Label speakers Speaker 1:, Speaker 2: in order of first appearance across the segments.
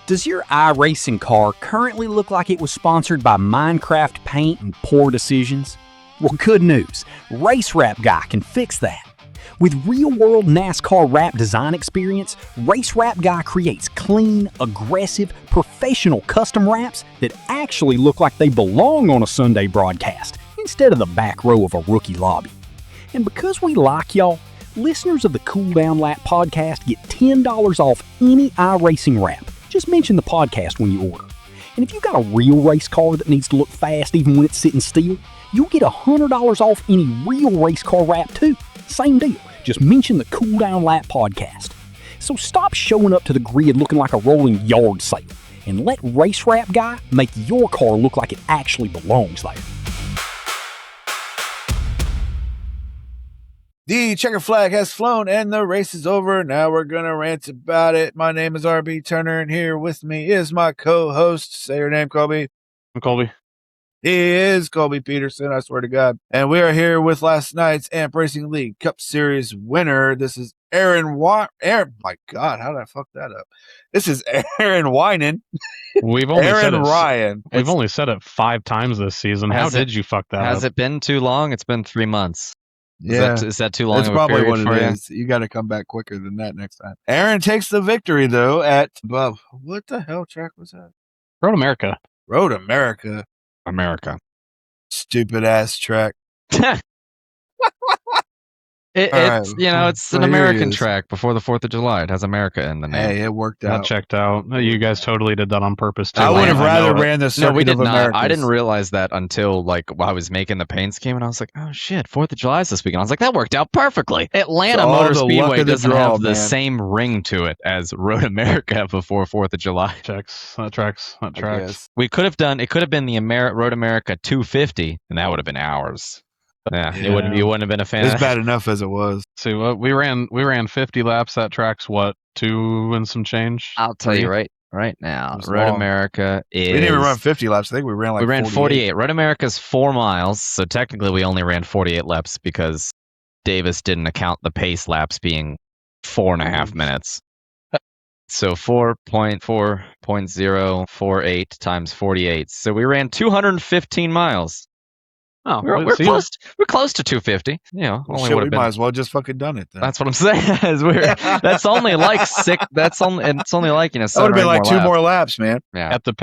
Speaker 1: Does your iRacing car currently look like it was sponsored by Minecraft Paint and poor decisions? Well, good news. Race Wrap Guy can fix that. With real-world NASCAR wrap design experience, Race Wrap Guy creates clean, aggressive, professional custom wraps that actually look like they belong on a Sunday broadcast instead of the back row of a rookie lobby. And because we like y'all, listeners of the Cool Down Lap podcast get $10 off any iRacing wrap. Just mention the podcast when you order. And if you've got a real race car that needs to look fast even when it's sitting still, you'll get $100 off any real race car wrap too. Same deal. Just mention the Cool Down Lap podcast. So stop showing up to the grid looking like a rolling yard sale and let Race Wrap Guy make your car look like it actually belongs there.
Speaker 2: The checker flag has flown and the race is over. Now we're going to rant about it. My name is RB Turner, and here with me is my co-host. Say your name, Colby.
Speaker 3: I'm Colby.
Speaker 2: He is Colby Peterson, I swear to God. And we are here with last night's AMP Racing League Cup Series winner. This is Aaron, my God, how did I fuck that up? This is Aaron Winan.
Speaker 3: We've only
Speaker 2: Aaron
Speaker 3: said it,
Speaker 2: Ryan.
Speaker 3: We've only said it 5 times this season. How did you fuck that up?
Speaker 4: Has it been too long? It's been 3 months.
Speaker 2: Yeah.
Speaker 4: Is that too long?
Speaker 2: That's
Speaker 4: of a
Speaker 2: probably
Speaker 4: period
Speaker 2: what it
Speaker 4: for
Speaker 2: is. You got to come back quicker than that next time. Aaron takes the victory, though, at what the hell track was that?
Speaker 3: Road America.
Speaker 2: Road America.
Speaker 4: America.
Speaker 2: Stupid ass track.
Speaker 4: It's it's an American track before the 4th of July. It has America in the name.
Speaker 2: Hey, it worked
Speaker 3: That
Speaker 2: out.
Speaker 3: checked out. You guys totally did that on purpose, too.
Speaker 2: I would have rather
Speaker 3: know it.
Speaker 2: ran the circuit
Speaker 4: No, we did
Speaker 2: of
Speaker 4: not.
Speaker 2: Americas.
Speaker 4: I didn't realize that until while I was making the paint scheme, and I was like, "Oh shit, 4th of July is this weekend." I was like, "That worked out perfectly." Atlanta
Speaker 2: It's all
Speaker 4: Motor
Speaker 2: the luck
Speaker 4: Speedway
Speaker 2: of the
Speaker 4: doesn't
Speaker 2: draw,
Speaker 4: have the
Speaker 2: man.
Speaker 4: same ring to it as Road America before 4th of July.
Speaker 3: That tracks.
Speaker 2: I guess.
Speaker 4: We could have done. It could have been the Road America 250, and that would have been ours. Yeah, you wouldn't have been a fan.
Speaker 2: It's bad enough as it was.
Speaker 3: See, we ran 50 laps. That track's what, 2 and some change?
Speaker 4: I'll tell
Speaker 3: 3?
Speaker 4: you right now.
Speaker 2: It was
Speaker 4: Road
Speaker 2: long.
Speaker 4: America is.
Speaker 2: We didn't even run 50 laps. I think we ran
Speaker 4: we ran 48. Road America's 4 miles, so technically we only ran 48 laps because Davis didn't account the pace laps being 4.5 minutes. So 4.048 times 48. So we ran 215 miles.
Speaker 3: Oh,
Speaker 4: We're close. We're close to 250.
Speaker 2: Well,
Speaker 4: Only
Speaker 2: shit,
Speaker 4: would
Speaker 2: we
Speaker 4: have been.
Speaker 2: might as well just fucking done it then.
Speaker 4: That's what I'm saying. That's only like 6. It's only like
Speaker 2: that would
Speaker 4: 7
Speaker 2: have been
Speaker 4: or
Speaker 2: like
Speaker 4: 8
Speaker 2: 2
Speaker 4: laps.
Speaker 2: more laps, man.
Speaker 4: Yeah.
Speaker 3: At the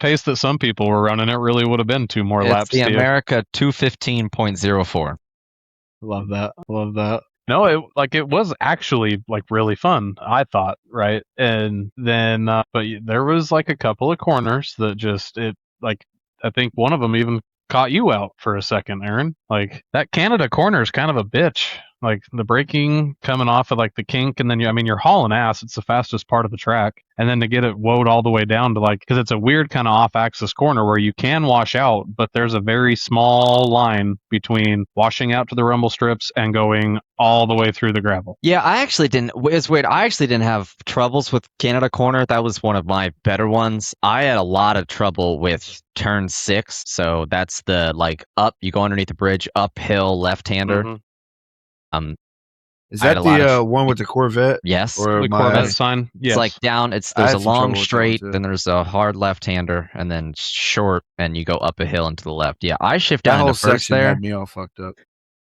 Speaker 3: pace that some people were running, it really would have been 2 more
Speaker 4: It's
Speaker 3: laps.
Speaker 4: the
Speaker 3: Steve.
Speaker 4: America 215.04.
Speaker 3: Love that. No, it was actually like really fun, I thought, right? And then, but there was like a couple of corners that I think one of them even caught you out for a second, Aaron. Like that Canada corner is kind of a bitch. Like the braking coming off of like the kink, and then you're hauling ass. It's the fastest part of the track, and then to get it woed all the way down to because it's a weird kind of off-axis corner where you can wash out, but there's a very small line between washing out to the rumble strips and going all the way through the gravel.
Speaker 4: Yeah, I actually didn't. It's weird. I actually didn't have troubles with Canada Corner. That was one of my better ones. I had a lot of trouble with turn 6. So that's the up. You go underneath the bridge, uphill, left-hander.
Speaker 3: Mm-hmm.
Speaker 2: Is
Speaker 4: I had
Speaker 2: that
Speaker 4: a lot
Speaker 2: the one with the Corvette?
Speaker 4: Yes.
Speaker 2: Or
Speaker 3: The
Speaker 2: my-
Speaker 3: Corvette sign. Yes.
Speaker 4: It's like down.
Speaker 2: I
Speaker 4: There's
Speaker 2: had
Speaker 4: a
Speaker 2: some
Speaker 4: long
Speaker 2: trouble with that one,
Speaker 4: straight,
Speaker 2: too.
Speaker 4: then there's a hard left-hander, and then short, and you go up a hill and to the left. Yeah, I shift
Speaker 2: That
Speaker 4: down
Speaker 2: whole
Speaker 4: into first
Speaker 2: section
Speaker 4: there.
Speaker 2: had me all fucked up.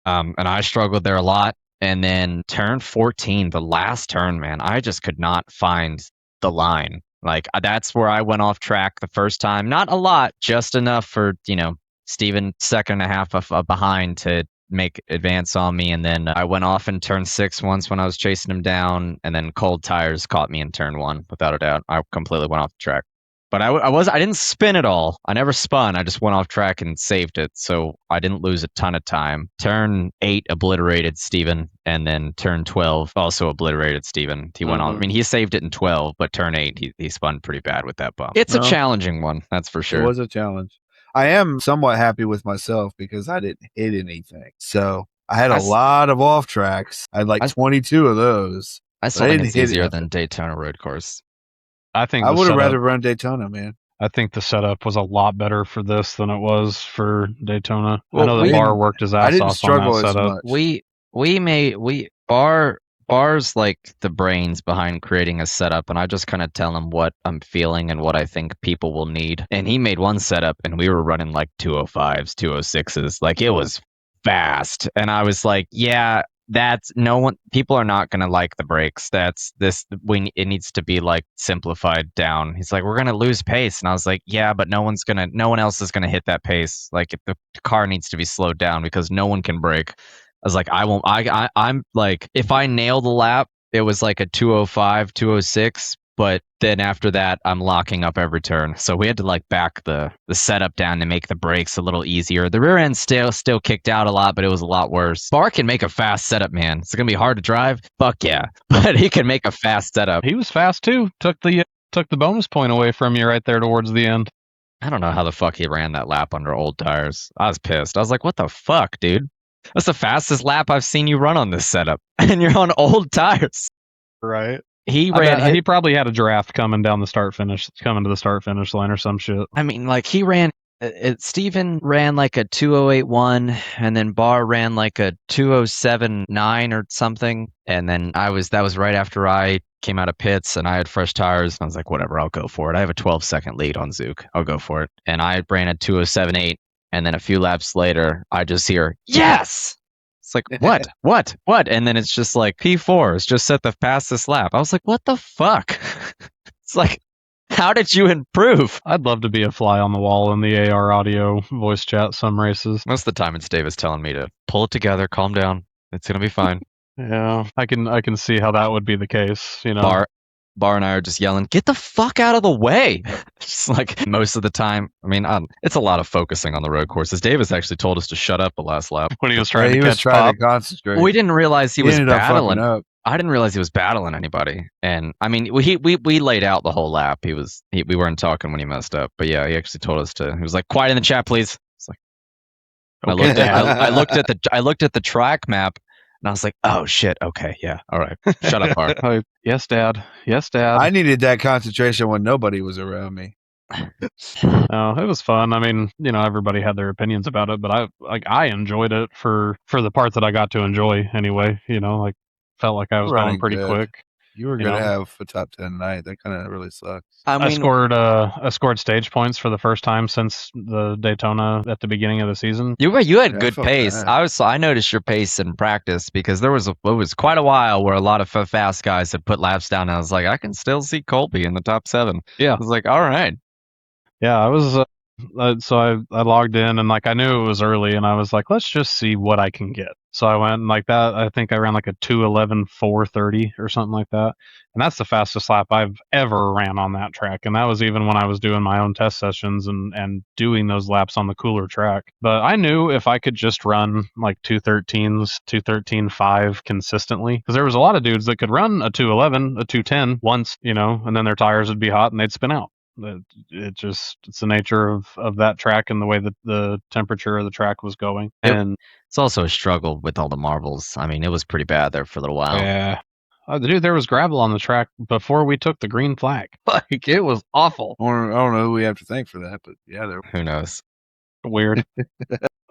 Speaker 4: And I struggled there a lot. And then turn 14, the last turn, man, I just could not find the line. That's where I went off track the first time. Not a lot, just enough for, Steven second and a half behind to make advance on me. And then I went off in turn 6 once when I was chasing him down. And then cold tires caught me in turn 1, without a doubt. I completely went off the track. But I didn't spin at all. I never spun. I just went off track and saved it. So I didn't lose a ton of time. Turn 8 obliterated Steven. And then turn 12 also obliterated Steven. He went on. I mean, he saved it in 12, but turn 8, he spun pretty bad with that bump. It's a challenging one. That's for sure.
Speaker 2: It was a challenge. I am somewhat happy with myself because I didn't hit anything. So I had a lot of off tracks. I had 22 of those.
Speaker 4: I still think it's easier than Daytona Road Course.
Speaker 3: I think
Speaker 2: I would have rather run Daytona, man.
Speaker 3: I think the setup was a lot better for this than it was for Daytona.
Speaker 4: Well,
Speaker 3: I know the bar worked his ass off on that setup.
Speaker 4: We Bar Bar's like the brains behind creating a setup, and I just kind of tell him what I'm feeling and what I think people will need. And he made one setup, and we were running like 205s, 206s. Like it was fast. And I was like, yeah, that's no one, people are not going to like the brakes. That's this, it needs to be like simplified down. He's like, we're going to lose pace. And I was like, yeah, but no one else is going to hit that pace. Like if the car needs to be slowed down because no one can brake. I was like, I won't. I'm like, if I nail the lap, it was like a 205, 206. But then after that, I'm locking up every turn. So we had to like back the setup down to make the brakes a little easier. The rear end still kicked out a lot, but it was a lot worse. Bar can make a fast setup, man. It's gonna be hard to drive. Fuck yeah, but he can make a fast setup.
Speaker 3: He was fast too. Took the bonus point away from you right there towards the end.
Speaker 4: I don't know how the fuck he ran that lap under old tires. I was pissed. I was like, what the fuck, dude? That's the fastest lap I've seen you run on this setup, and you're on old tires.
Speaker 3: Right.
Speaker 4: He
Speaker 3: probably had a draft coming to the start finish line or some shit.
Speaker 4: I mean, like he ran. Steven ran like a 2081, and then Bar ran like a 2079 or something. And then that was right after I came out of pits and I had fresh tires. And I was like, whatever, I'll go for it. I have a 12-second lead on Zook. I'll go for it. And I ran a 2078. And then a few laps later, I just hear, yes! It's like, what? And then it's just like, P4 has just set the fastest lap. I was like, what the fuck? It's like, how did you improve?
Speaker 3: I'd love to be a fly on the wall in the AR audio voice chat some races.
Speaker 4: Most of the time it's Davis telling me to pull it together, calm down. It's going to be fine.
Speaker 3: Yeah, I can see how that would be the case, you know.
Speaker 4: Bar and I are just yelling, get the fuck out of the way. Just like most of the time. I mean, it's a lot of focusing on the road courses. Davis actually told us to shut up the last lap.
Speaker 3: When he was trying to
Speaker 2: concentrate.
Speaker 4: We didn't realize he was battling. I didn't realize he was battling anybody. And I mean, we laid out the whole lap. We weren't talking when he messed up. But yeah, he actually told us to. He was like, quiet in the chat, please. It's like, okay. I looked at the track map. And I was like, oh, shit. Okay. Yeah. All right. Shut up, Bart.
Speaker 3: Oh, yes, Dad. Yes, Dad.
Speaker 2: I needed that concentration when nobody was around me.
Speaker 3: Oh, it was fun. I mean, you know, everybody had their opinions about it, but I enjoyed it for the part that I got to enjoy anyway. You know, like felt like I was going pretty quick.
Speaker 2: You were going to have a top 10 night. That kind of really sucks.
Speaker 3: I scored stage points for the first time since the Daytona at the beginning of the season.
Speaker 4: You had good pace. I noticed your pace in practice because it was quite a while where a lot of fast guys had put laps down. And I was like, I can still see Colby in the top 7.
Speaker 3: Yeah.
Speaker 4: I was like, all right.
Speaker 3: Yeah, I was. So I logged in and like I knew it was early and I was like, let's just see what I can get. So I went and like that. I think I ran like a 2:11 4:30 or something like that, and that's the fastest lap I've ever ran on that track. And that was even when I was doing my own test sessions and doing those laps on the cooler track. But I knew if I could just run like 2:13s, 2:13.5 consistently, because there was a lot of dudes that could run a 2:11, a 2:10 once, you know, and then their tires would be hot and they'd spin out. It's the nature of that track and the way that the temperature of the track was going. And
Speaker 4: it's also a struggle with all the marbles. I mean, it was pretty bad there for a little while.
Speaker 3: Yeah. Dude, there was gravel on the track before we took the green flag. Like, it was awful.
Speaker 2: I don't know who we have to thank for that, but yeah,
Speaker 4: who knows?
Speaker 3: Weird.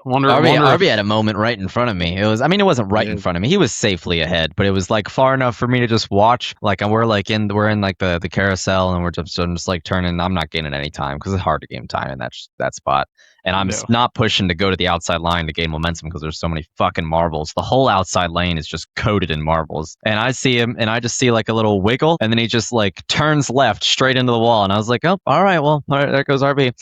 Speaker 4: RB had a moment right in front of me. It wasn't right in front of me. He was safely ahead, but it was like far enough for me to just watch. Like we're in like the carousel, and I'm just like turning. I'm not gaining any time because it's hard to gain time in that spot. And I'm not pushing to go to the outside line to gain momentum because there's so many fucking marbles. The whole outside lane is just coated in marbles. And I see him, and I just see like a little wiggle, and then he just like turns left straight into the wall. And I was like, oh, all right, there goes RB.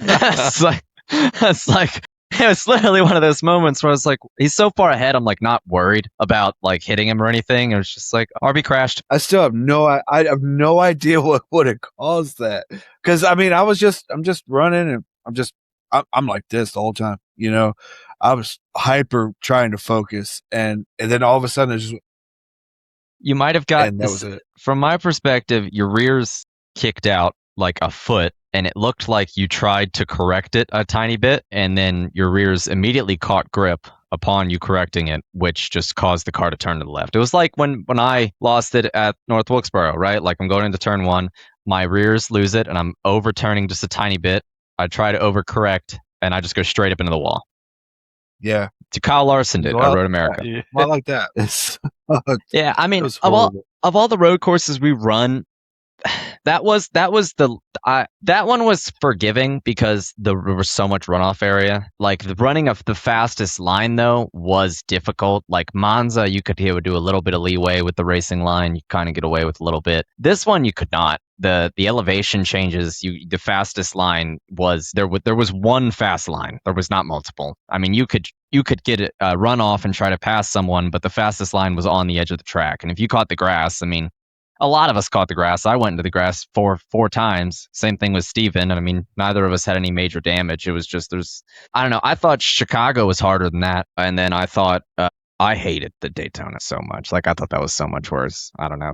Speaker 4: It's like. It was literally one of those moments where I was like, he's so far ahead, I'm like not worried about like hitting him or anything. It was just like RB crashed.
Speaker 2: I still have I have no idea what would have caused that. Because I mean, I'm just running and I'm like this the whole time. You know, I was hyper trying to focus, and then all of a sudden it's just.
Speaker 4: You might have got.
Speaker 2: And that was it.
Speaker 4: From my perspective, your rear's kicked out like a foot. And it looked like you tried to correct it a tiny bit, and then your rears immediately caught grip upon you correcting it, which just caused the car to turn to the left. It was like when I lost it at North Wilkesboro, right? Like I'm going into turn 1, my rears lose it, and I'm overturning just a tiny bit. I try to overcorrect, and I just go straight up into the wall.
Speaker 2: Yeah,
Speaker 4: Kyle Larson did.
Speaker 2: Well,
Speaker 4: I Road America.
Speaker 3: Yeah.
Speaker 2: well, I like that. It's
Speaker 4: Yeah, I mean,
Speaker 2: was
Speaker 4: of
Speaker 2: horrible.
Speaker 4: all the road courses we run, that one was forgiving because there was so much runoff area. Like the running of the fastest line though was difficult. Like Monza, you could do a little bit of leeway with the racing line. You kind of get away with a little bit. This one you could not. The elevation changes. The fastest line was there. There was one fast line. There was not multiple. I mean, you could get a run off and try to pass someone, but the fastest line was on the edge of the track. And if you caught the grass, I mean, a lot of us caught the grass. I went into the grass four times. Same thing with Steven. And I mean, neither of us had any major damage. It was just I don't know. I thought Chicago was harder than that. And then I thought I hated the Daytona so much. Like I thought that was so much worse. I don't know.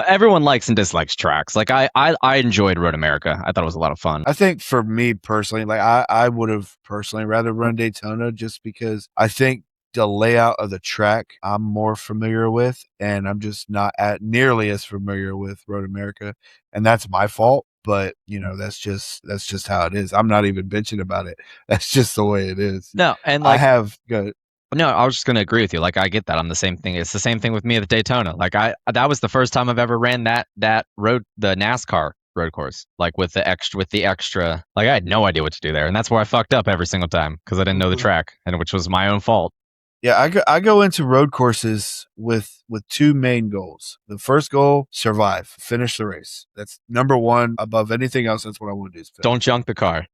Speaker 4: Everyone likes and dislikes tracks. Like I enjoyed Road America. I thought it was a lot of fun.
Speaker 2: I think for me personally, like I would have personally rather run Daytona just because I think the layout of the track I'm more familiar with, and I'm just not nearly as familiar with Road America, and that's my fault. But that's just how it is. I'm not even bitching about it. That's just the way it is.
Speaker 4: No, and
Speaker 2: I
Speaker 4: was just gonna agree with you. Like I get that. I'm the same thing. It's the same thing with me at the Daytona. Like that was the first time I've ever ran the NASCAR road course, like with the extra. Like I had no idea what to do there, and that's where I fucked up every single time because I didn't know the track, and which was my own fault.
Speaker 2: Yeah, I go into road courses with two main goals. The first goal, survive, finish the race. That's number one above anything else. That's what I want to do.
Speaker 4: Don't junk the car.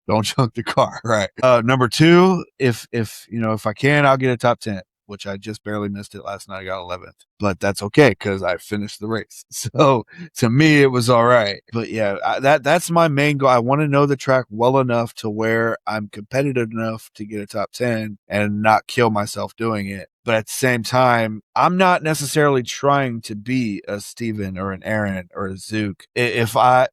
Speaker 2: Don't junk the car. Right. Number two, if I can, I'll get a top 10, which I just barely missed it last night. I got 11th, but that's okay because I finished the race. So to me, it was all right. But yeah, that's my main goal. I want to know the track well enough to where I'm competitive enough to get a top 10 and not kill myself doing it. But at the same time, I'm not necessarily trying to be a Steven or an Aaron or a Zook. I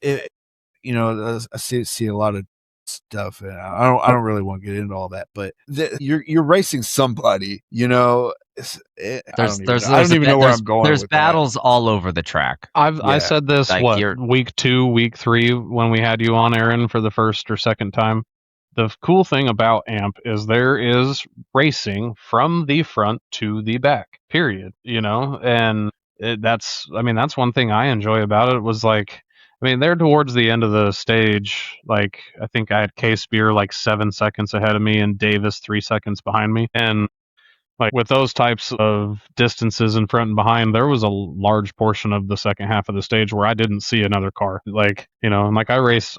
Speaker 2: see a lot of stuff, and I don't really want to get into all that, but you're racing somebody, I don't even know where I'm going.
Speaker 4: There's battles all over the track.
Speaker 3: I said this week 2, week 3 when we had you on, Aaron, for the first or second time. The cool thing about AMP is there is racing from the front to the back, period. And that's one thing I enjoy about it. Was like, they're towards the end of the stage. Like, I think I had Case Beer like 7 seconds ahead of me and Davis 3 seconds behind me. And like with those types of distances in front and behind, there was a large portion of the second half of the stage where I didn't see another car. Like, and like I raced,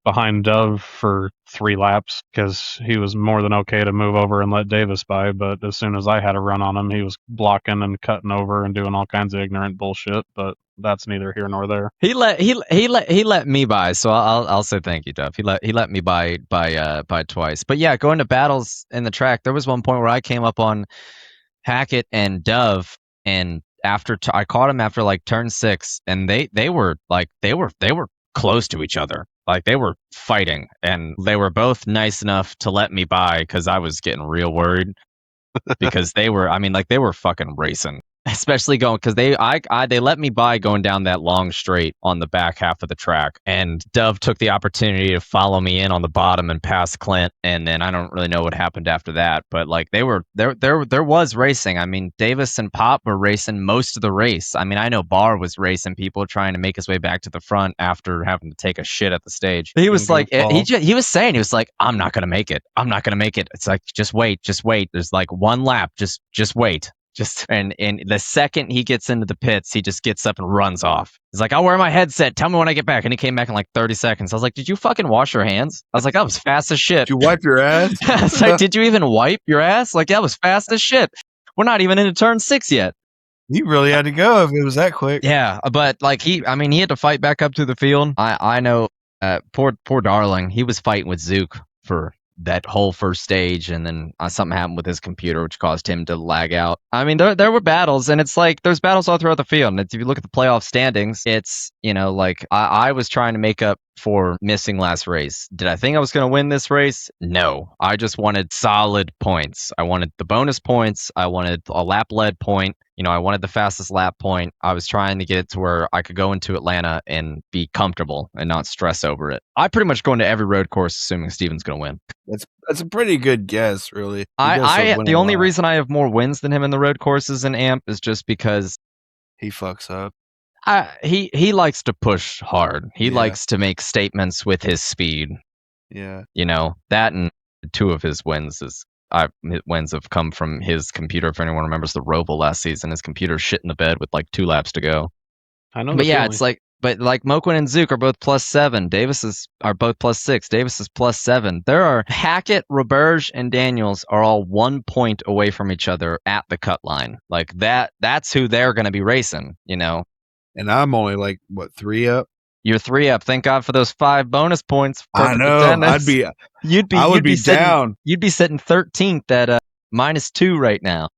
Speaker 3: behind Dove for 3 laps because he was more than okay to move over and let Davis by. But as soon as I had a run on him, he was blocking and cutting over and doing all kinds of ignorant bullshit. But that's neither here nor there.
Speaker 4: He let me by, so I'll say thank you, Duff. He let me by twice. But yeah, going to battles in the track, there was one point where I came up on Hackett and Dove, and I caught him after like turn 6, and they were close to each other. Like they were fighting, and they were both nice enough to let me by because I was getting real worried because they were fucking racing. Especially going because they let me by going down that long straight on the back half of the track, and Dove took the opportunity to follow me in on the bottom and pass Clint, and then I don't really know what happened after that, but like there was racing. I mean, Davis and Pop were racing most of the race. I mean, I know Barr was racing people trying to make his way back to the front after having to take a shit at the stage. He was like, he was saying, he was like, I'm not gonna make it. It's like just wait. There's like one lap. Just wait. And the second he gets into the pits, he just gets up and runs off. He's like, I'll wear my headset. Tell me when I get back. And he came back in like 30 seconds. I was like, did you fucking wash your hands? I was like, that was fast as shit.
Speaker 2: Did you wipe your ass?
Speaker 4: I was like, did you even wipe your ass? Like, that was fast as shit. We're not even into turn 6 yet.
Speaker 2: You really had to go if it was that quick.
Speaker 4: Yeah, but like he had to fight back up to the field. I know, poor Darling. He was fighting with Zook for that whole first stage, and then something happened with his computer which caused him to lag out. I mean, there were battles, and it's like there's battles all throughout the field. And if you look at the playoff standings, it's like I was trying to make up for missing last race. Did I think I was going to win this race? No. I just wanted solid points. I wanted the bonus points. I wanted a lap lead point. I wanted the fastest lap point. I was trying to get it to where I could go into Atlanta and be comfortable and not stress over it. I pretty much go into every road course assuming Steven's going to win.
Speaker 2: That's a pretty good guess, really. He does win
Speaker 4: The
Speaker 2: a
Speaker 4: only
Speaker 2: lot.
Speaker 4: reason I have more wins than him in the road courses in AMP is just because
Speaker 2: He fucks up.
Speaker 4: he likes to push hard. He
Speaker 2: Yeah.
Speaker 4: likes to make statements with his speed.
Speaker 2: Yeah.
Speaker 4: That and two of his wins have come from his computer. If anyone remembers the Roval last season, his computer shit in the bed with like 2 laps to go.
Speaker 3: I know.
Speaker 4: But yeah, it's like, Moquin and Zook are both +7. Davis are both +6. Davis is +7. There are Hackett, Roberge, and Daniels are all 1 point away from each other at the cut line. Like that's who they're going to be racing.
Speaker 2: And I'm only like 3 up.
Speaker 4: You're 3 up. Thank God for those 5 bonus points.
Speaker 2: I know.
Speaker 4: Attendance. I would be
Speaker 2: down.
Speaker 4: You'd be sitting 13th at -2 right now.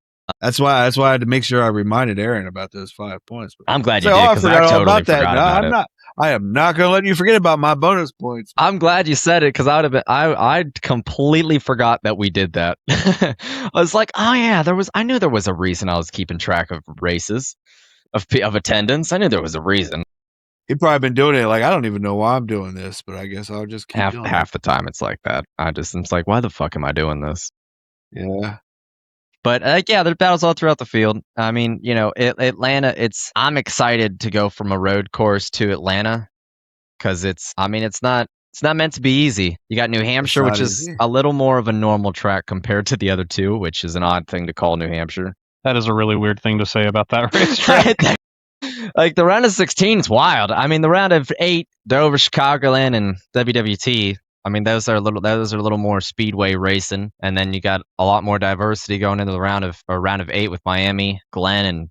Speaker 2: That's why I had to make sure I reminded Aaron about those 5 points.
Speaker 4: I'm glad you
Speaker 2: Say,
Speaker 4: did
Speaker 2: I
Speaker 4: because I
Speaker 2: forgot all
Speaker 4: totally
Speaker 2: about that.
Speaker 4: forgot
Speaker 2: No,
Speaker 4: about
Speaker 2: I'm
Speaker 4: it.
Speaker 2: not. I am not going to let you forget about my bonus points.
Speaker 4: I'm glad you said it because I completely forgot that we did that. I was like, oh yeah, I knew there was a reason I was keeping track of races, of attendance. I knew there was a reason.
Speaker 2: You've probably been doing it like, I don't even know why I'm doing this, but I guess I'll just keep doing it.
Speaker 4: Half the time it's like that. It's like, why the fuck am I doing this?
Speaker 2: Yeah.
Speaker 4: But there's battles all throughout the field. I mean, Atlanta. I'm excited to go from a road course to Atlanta because it's not meant to be easy. You got New Hampshire, which is
Speaker 2: easy.
Speaker 4: a little more of a normal track compared to the other two, which is an odd thing to call New Hampshire.
Speaker 3: That is a really weird thing to say about that racetrack.
Speaker 4: Like the round of 16 is wild. I mean, the round of 8, Dover, Chicagoland, and WWT. I mean, those are a little more speedway racing, and then you got a lot more diversity going into the round of 8 with Miami, Glen, and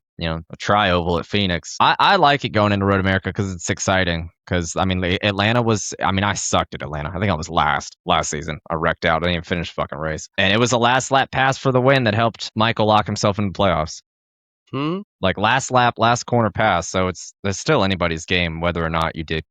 Speaker 4: a tri-oval at Phoenix. I like it going into Road America because it's exciting. Because I mean, Atlanta was. I mean, I sucked at Atlanta. I think I was last season. I wrecked out. I didn't even finish the fucking race, and it was a last lap pass for the win that helped Michael lock himself in the playoffs. Like last lap, last corner pass. So it's still anybody's game whether or not you did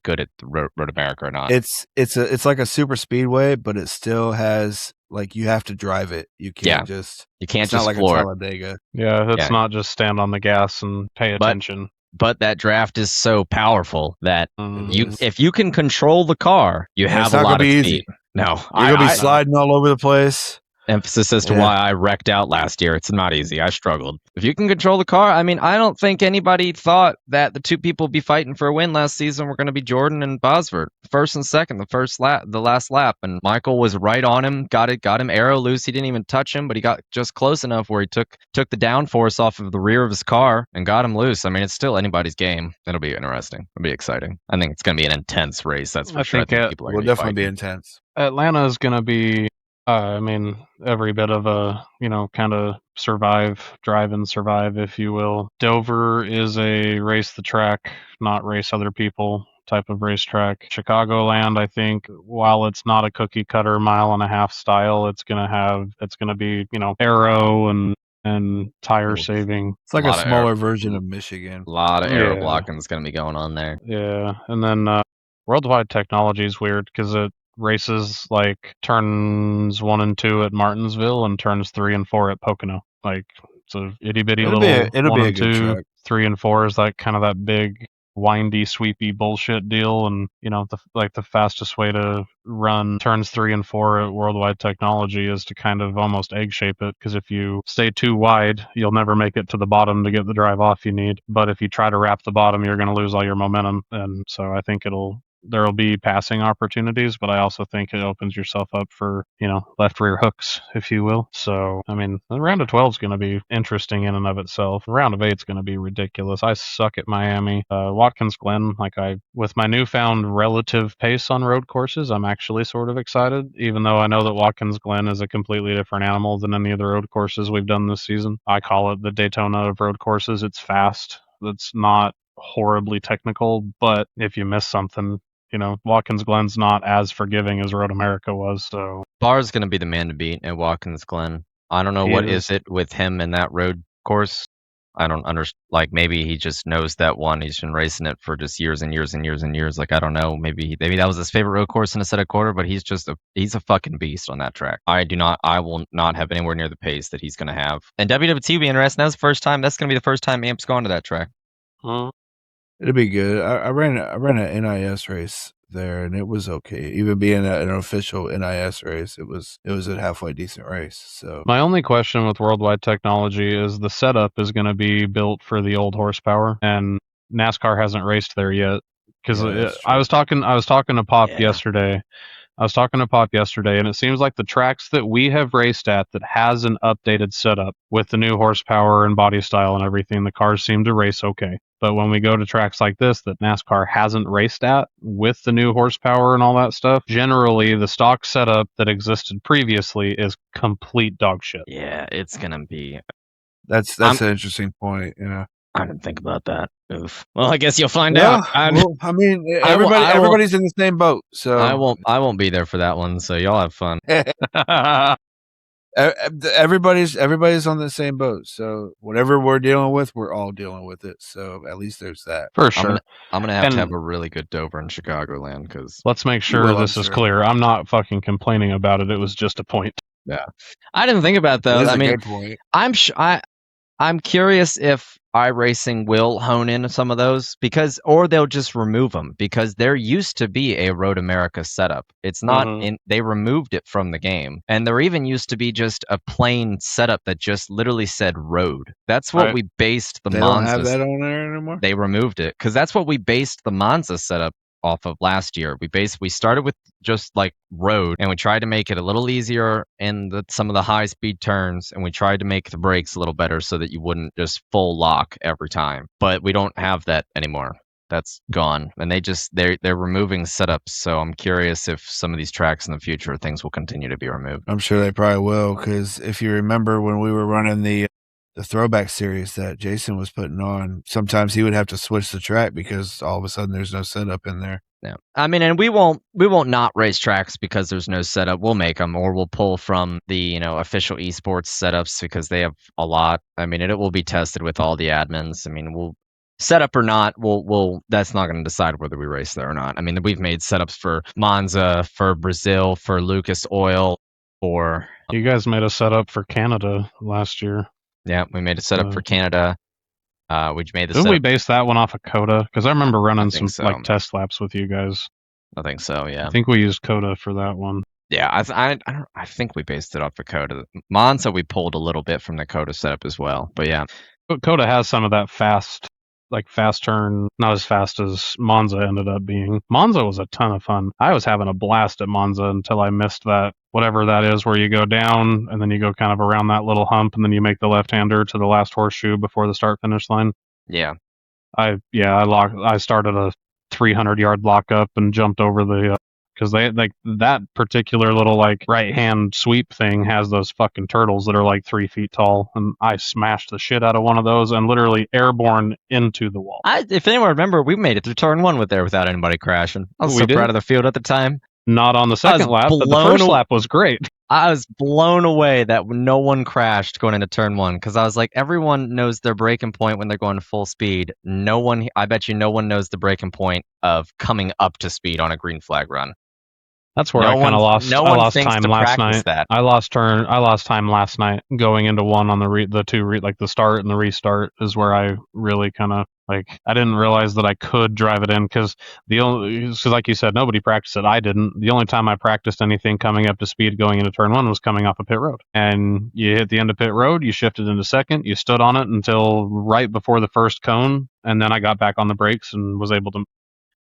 Speaker 4: good at the Road America or not.
Speaker 2: It's like a super speedway, but it still has like you have to drive it. You can't just
Speaker 4: not
Speaker 2: like
Speaker 4: floor
Speaker 2: a Talladega.
Speaker 3: Yeah, it's not just stand on the gas and pay attention.
Speaker 4: But that draft is so powerful that
Speaker 3: Mhm.
Speaker 4: if you can control the car, you have a lot of speed.
Speaker 2: Easy.
Speaker 4: No,
Speaker 2: You're gonna be sliding all over the place.
Speaker 4: Emphasis as to why I wrecked out last year. It's not easy. I struggled. If you can control the car, I mean, I don't think anybody thought that the two people be fighting for a win last season were going to be Jordan and Bosworth, first and second, the last lap, and Michael was right on him. Got him arrow loose. He didn't even touch him, but he got just close enough where he took the downforce off of the rear of his car and got him loose. I mean, it's still anybody's game. It'll be interesting. It'll be exciting. I think it's going to be an intense race. That's for sure. I think people are
Speaker 2: will definitely be intense.
Speaker 3: Atlanta is going to be. I mean, every bit of a, kind of drive and survive, if you will. Dover is a race the track, not race other people type of racetrack. Chicagoland, I think, while it's not a cookie cutter mile and a half style, it's going to be, aero and tire saving.
Speaker 2: It's like a smaller version of Michigan.
Speaker 4: A lot of aero blocking is going to be going on there.
Speaker 3: Yeah. And then Worldwide Technology is weird because it races like turns 1 and 2 at Martinsville and turns 3 and 4 at Pocono. Like it's a itty bitty little 1 and 2, 3 and 4 is like kind of that big windy sweepy bullshit deal, and the fastest way to run turns 3 and 4 at Worldwide Technology is to kind of almost egg shape it, because if you stay too wide you'll never make it to the bottom to get the drive off you need, but if you try to wrap the bottom you're going to lose all your momentum. And so I think there will be passing opportunities, but I also think it opens yourself up for, left rear hooks, if you will. So, I mean, the round of 12 is going to be interesting in and of itself. The round of 8 is going to be ridiculous. I suck at Miami. Watkins Glen, with my newfound relative pace on road courses, I'm actually sort of excited, even though I know that Watkins Glen is a completely different animal than any of the road courses we've done this season. I call it the Daytona of road courses. It's fast. It's not horribly technical, but if you miss something, Watkins Glen's not as forgiving as Road America was. So
Speaker 4: Barr's going to be the man to beat at Watkins Glen. I don't know what is it with him in that road course. I don't understand. Like maybe he just knows that one. He's been racing it for just years and years and years and years. Like I don't know. Maybe that was his favorite road course in a set of quarter. But he's a fucking beast on that track. I will not have anywhere near the pace that he's gonna have. And WWT will be interesting. That's the first time. That's gonna be the first time Amp's gone to that track.
Speaker 2: It'll be good. I ran an NIS race there, and it was okay. Even being an official NIS race, it was a halfway decent race. So
Speaker 3: My only question with Worldwide Technology is the setup is going to be built for the old horsepower, and NASCAR hasn't raced there yet. Because
Speaker 2: Yeah, that's
Speaker 3: I was talking to Pop
Speaker 4: Yeah.
Speaker 3: yesterday. And it seems like the tracks that we have raced at that has an updated setup with the new horsepower and body style and everything, the cars seem to race okay. But when we go to tracks like this that NASCAR hasn't raced at with the new horsepower and all that stuff, generally the stock setup that existed previously is complete dog shit.
Speaker 4: Yeah, it's gonna be.
Speaker 2: that's an interesting point. Yeah.
Speaker 4: I didn't think about that. Oof. Well, I guess you'll find out.
Speaker 2: Well, I mean,
Speaker 4: I will-
Speaker 2: everybody's in the same boat. So
Speaker 4: I won't be there for that one. So y'all have fun.
Speaker 2: everybody's on the same boat. So whatever we're dealing with, we're all dealing with it. So at least there's that.
Speaker 3: For sure.
Speaker 4: I'm gonna have
Speaker 3: And-
Speaker 4: to have a really good Dover in Chicagoland because
Speaker 3: Let's make sure
Speaker 2: will, I'm
Speaker 3: this is
Speaker 2: sure.
Speaker 3: clear. I'm not fucking complaining about it. It was just a point.
Speaker 4: I didn't think about that.
Speaker 2: It is
Speaker 4: I
Speaker 2: a
Speaker 4: mean,
Speaker 2: good point.
Speaker 4: I'm curious if iRacing will hone in some of those or they'll just remove them because there used to be a Road America setup. It's not they removed it from the game. And there even used to be just a plain setup that just literally said road. That's what
Speaker 3: Right.
Speaker 4: we based the
Speaker 2: They don't have
Speaker 4: Monza.
Speaker 2: that on there anymore.
Speaker 4: They removed it because that's what we based the Monza setup off of last year. We started with just like road and we tried to make it a little easier in some of the high speed turns and we tried to make the brakes a little better so that you wouldn't just full lock every time. But we don't have that anymore. That's gone. And they're removing setups. So I'm curious if some of these tracks in the future things will continue to be removed.
Speaker 2: I'm sure they probably will, because if you remember when we were running the throwback series that Jason was putting on, sometimes he would have to switch the track because all of a sudden there's no setup in there.
Speaker 4: Yeah, I mean, and we won't not race tracks because there's no setup. We'll make them, or we'll pull from the official esports setups because they have a lot. I mean, it will be tested with all the admins. I mean, we'll setup or not. We'll that's not going to decide whether we race there or not. I mean, we've made setups for Monza, for Brazil, for Lucas Oil, for
Speaker 3: You guys made a setup for Canada last year.
Speaker 4: yeah, we made a setup for Canada. We made the
Speaker 3: Didn't
Speaker 4: setup.
Speaker 3: we base that one off of Coda? Because I remember running some
Speaker 4: think so.
Speaker 3: like test laps with you guys.
Speaker 4: I think so. Yeah.
Speaker 3: I think we used Coda for that one.
Speaker 4: Yeah, I think we based it off the Coda. Monza we pulled a little bit from the Coda setup as well, but yeah,
Speaker 3: But Coda has some of that fast turn, not as fast as Monza ended up being. Monza was a ton of fun. I was having a blast at Monza until I missed that, whatever that is, where you go down and then you go kind of around that little hump and then you make the left-hander to the last horseshoe before the start-finish line.
Speaker 4: yeah.
Speaker 3: I started a 300-yard lockup and jumped over the because they like that particular little like right hand sweep thing has those fucking turtles that are like 3 feet tall, and I smashed the shit out of one of those and literally airborne into the wall.
Speaker 4: If anyone remember, we made it through turn one without anybody crashing. I was
Speaker 3: We
Speaker 4: so
Speaker 3: did?
Speaker 4: proud of the field at the time.
Speaker 3: Not on the second lap, but the
Speaker 4: blown
Speaker 3: first
Speaker 4: aw-
Speaker 3: lap was great.
Speaker 4: I was blown away that no one crashed going into turn one because I was like, everyone knows their braking point when they're going full speed. I bet you no one knows the braking point of coming up to speed on a green flag run.
Speaker 3: That's where
Speaker 4: No
Speaker 3: I kind
Speaker 4: one-
Speaker 3: of lost.
Speaker 4: no
Speaker 3: I
Speaker 4: one
Speaker 3: lost
Speaker 4: thinks
Speaker 3: time
Speaker 4: to
Speaker 3: last
Speaker 4: practice
Speaker 3: night.
Speaker 4: that.
Speaker 3: I lost time last night going into one on the start and the restart is where I really kind of like. I didn't realize that I could drive it in because like you said, nobody practiced it. I didn't. The only time I practiced anything coming up to speed going into turn one was coming off of pit road. And you hit the end of pit road, you shifted into second, you stood on it until right before the first cone, and then I got back on the brakes and was able to,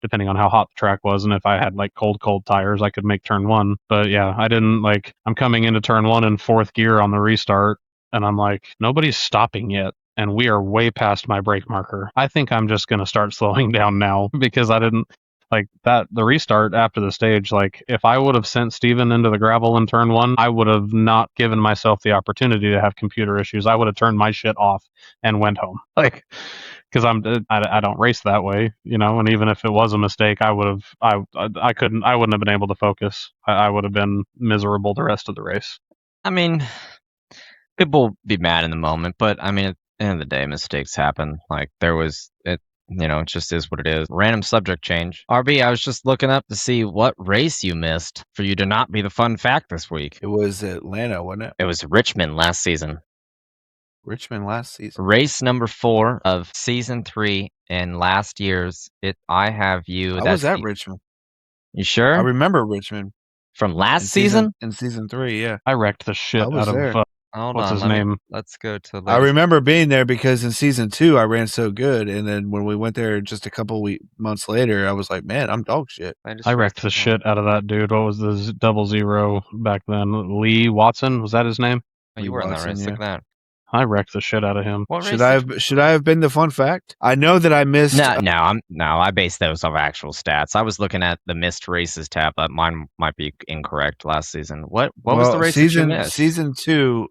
Speaker 3: depending on how hot the track was and if I had like cold tires, I could make turn one. But yeah, I didn't like, I'm coming into turn one in fourth gear on the restart and I'm like, nobody's stopping yet. And we are way past my brake marker. I think I'm just going to start slowing down now because I didn't like that. The restart after the stage, like if I would have sent Steven into the gravel in turn one, I would have not given myself the opportunity to have computer issues. I would have turned my shit off and went home. Like, because I don't race that way, and even if it was a mistake, I wouldn't have been able to focus. I would have been miserable the rest of the race.
Speaker 4: I mean, people be mad in the moment, but I mean, End of the day, mistakes happen. Like there was it. It just is what it is. Random subject change. RB, I was just looking up to see what race you missed for you to not be the fun fact this week.
Speaker 2: It was Atlanta, wasn't it?
Speaker 4: It was Richmond last season.
Speaker 2: Richmond last season.
Speaker 4: Race number 4 of season 3 in last year's. I have you.
Speaker 2: I was at Richmond.
Speaker 4: You sure?
Speaker 2: I remember Richmond
Speaker 4: from last season.
Speaker 2: In season 3, yeah.
Speaker 3: I wrecked the shit out
Speaker 2: there.
Speaker 3: of
Speaker 4: Hold
Speaker 3: what's
Speaker 4: on,
Speaker 3: his name?
Speaker 4: Let's go to.
Speaker 2: I remember being there because in season 2 I ran so good, and then when we went there just a couple months later, I was like, man, I'm dog shit.
Speaker 3: I wrecked the shit out of that dude. What was the 00 back then? Lee Watson, was that his name?
Speaker 4: Oh, you were in that race. Look at that.
Speaker 3: I wrecked the shit out of him.
Speaker 2: Should I have been the fun fact? I know that I missed.
Speaker 4: No, I based those off actual stats. I was looking at the missed races tab. Mine might be incorrect last season. What was the race that you missed?
Speaker 2: Season 2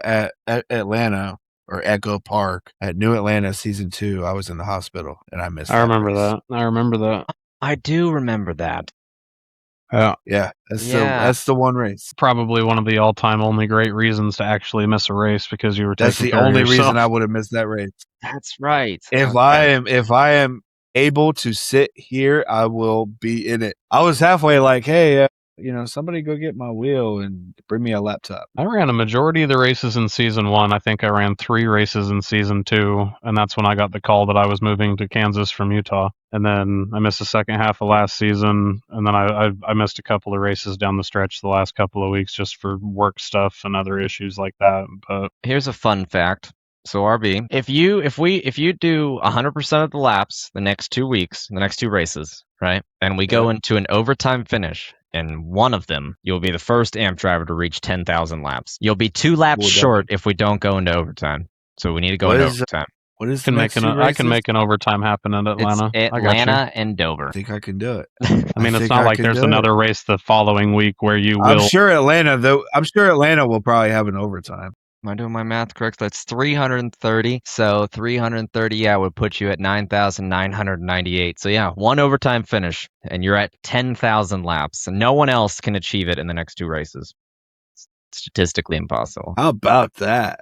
Speaker 2: at Atlanta or Echo Park at New Atlanta season 2. I was in the hospital and I missed.
Speaker 3: I remember that.
Speaker 4: I do remember that.
Speaker 2: Yeah, that's the one race.
Speaker 3: Probably one of the all-time only great reasons to actually miss a race because you were.
Speaker 2: That's the only reason I would have missed that race.
Speaker 4: That's right.
Speaker 2: If I am able to sit here, I will be in it. I was halfway like, hey, somebody go get my wheel and bring me a laptop.
Speaker 3: I ran a majority of the races in season 1. I think I ran 3 races in season 2, and that's when I got the call that I was moving to Kansas from Utah. And then I missed the second half of last season, and then I missed a couple of races down the stretch the last couple of weeks just for work stuff and other issues like that. But
Speaker 4: here's a fun fact. So RB, if you do 100% of the laps the next 2 weeks, the next 2 races, right? And we go into an overtime finish. In one of them, you'll be the first AMP driver to reach 10,000 laps. You'll be 2 laps short if we don't go into overtime. So we need to go into overtime.
Speaker 2: What is
Speaker 3: I can make an overtime happen in Atlanta.
Speaker 4: It's Atlanta and Dover.
Speaker 2: I think I can do it.
Speaker 3: I mean, it's not like there's another race the following week where you will.
Speaker 2: I'm sure Atlanta will probably have an overtime.
Speaker 4: Am I doing my math correct? That's 330. So 330, would put you at 9,998. So yeah, 1 overtime finish, and you're at 10,000 laps, and no one else can achieve it in the next 2 races. It's statistically impossible.
Speaker 2: How about that?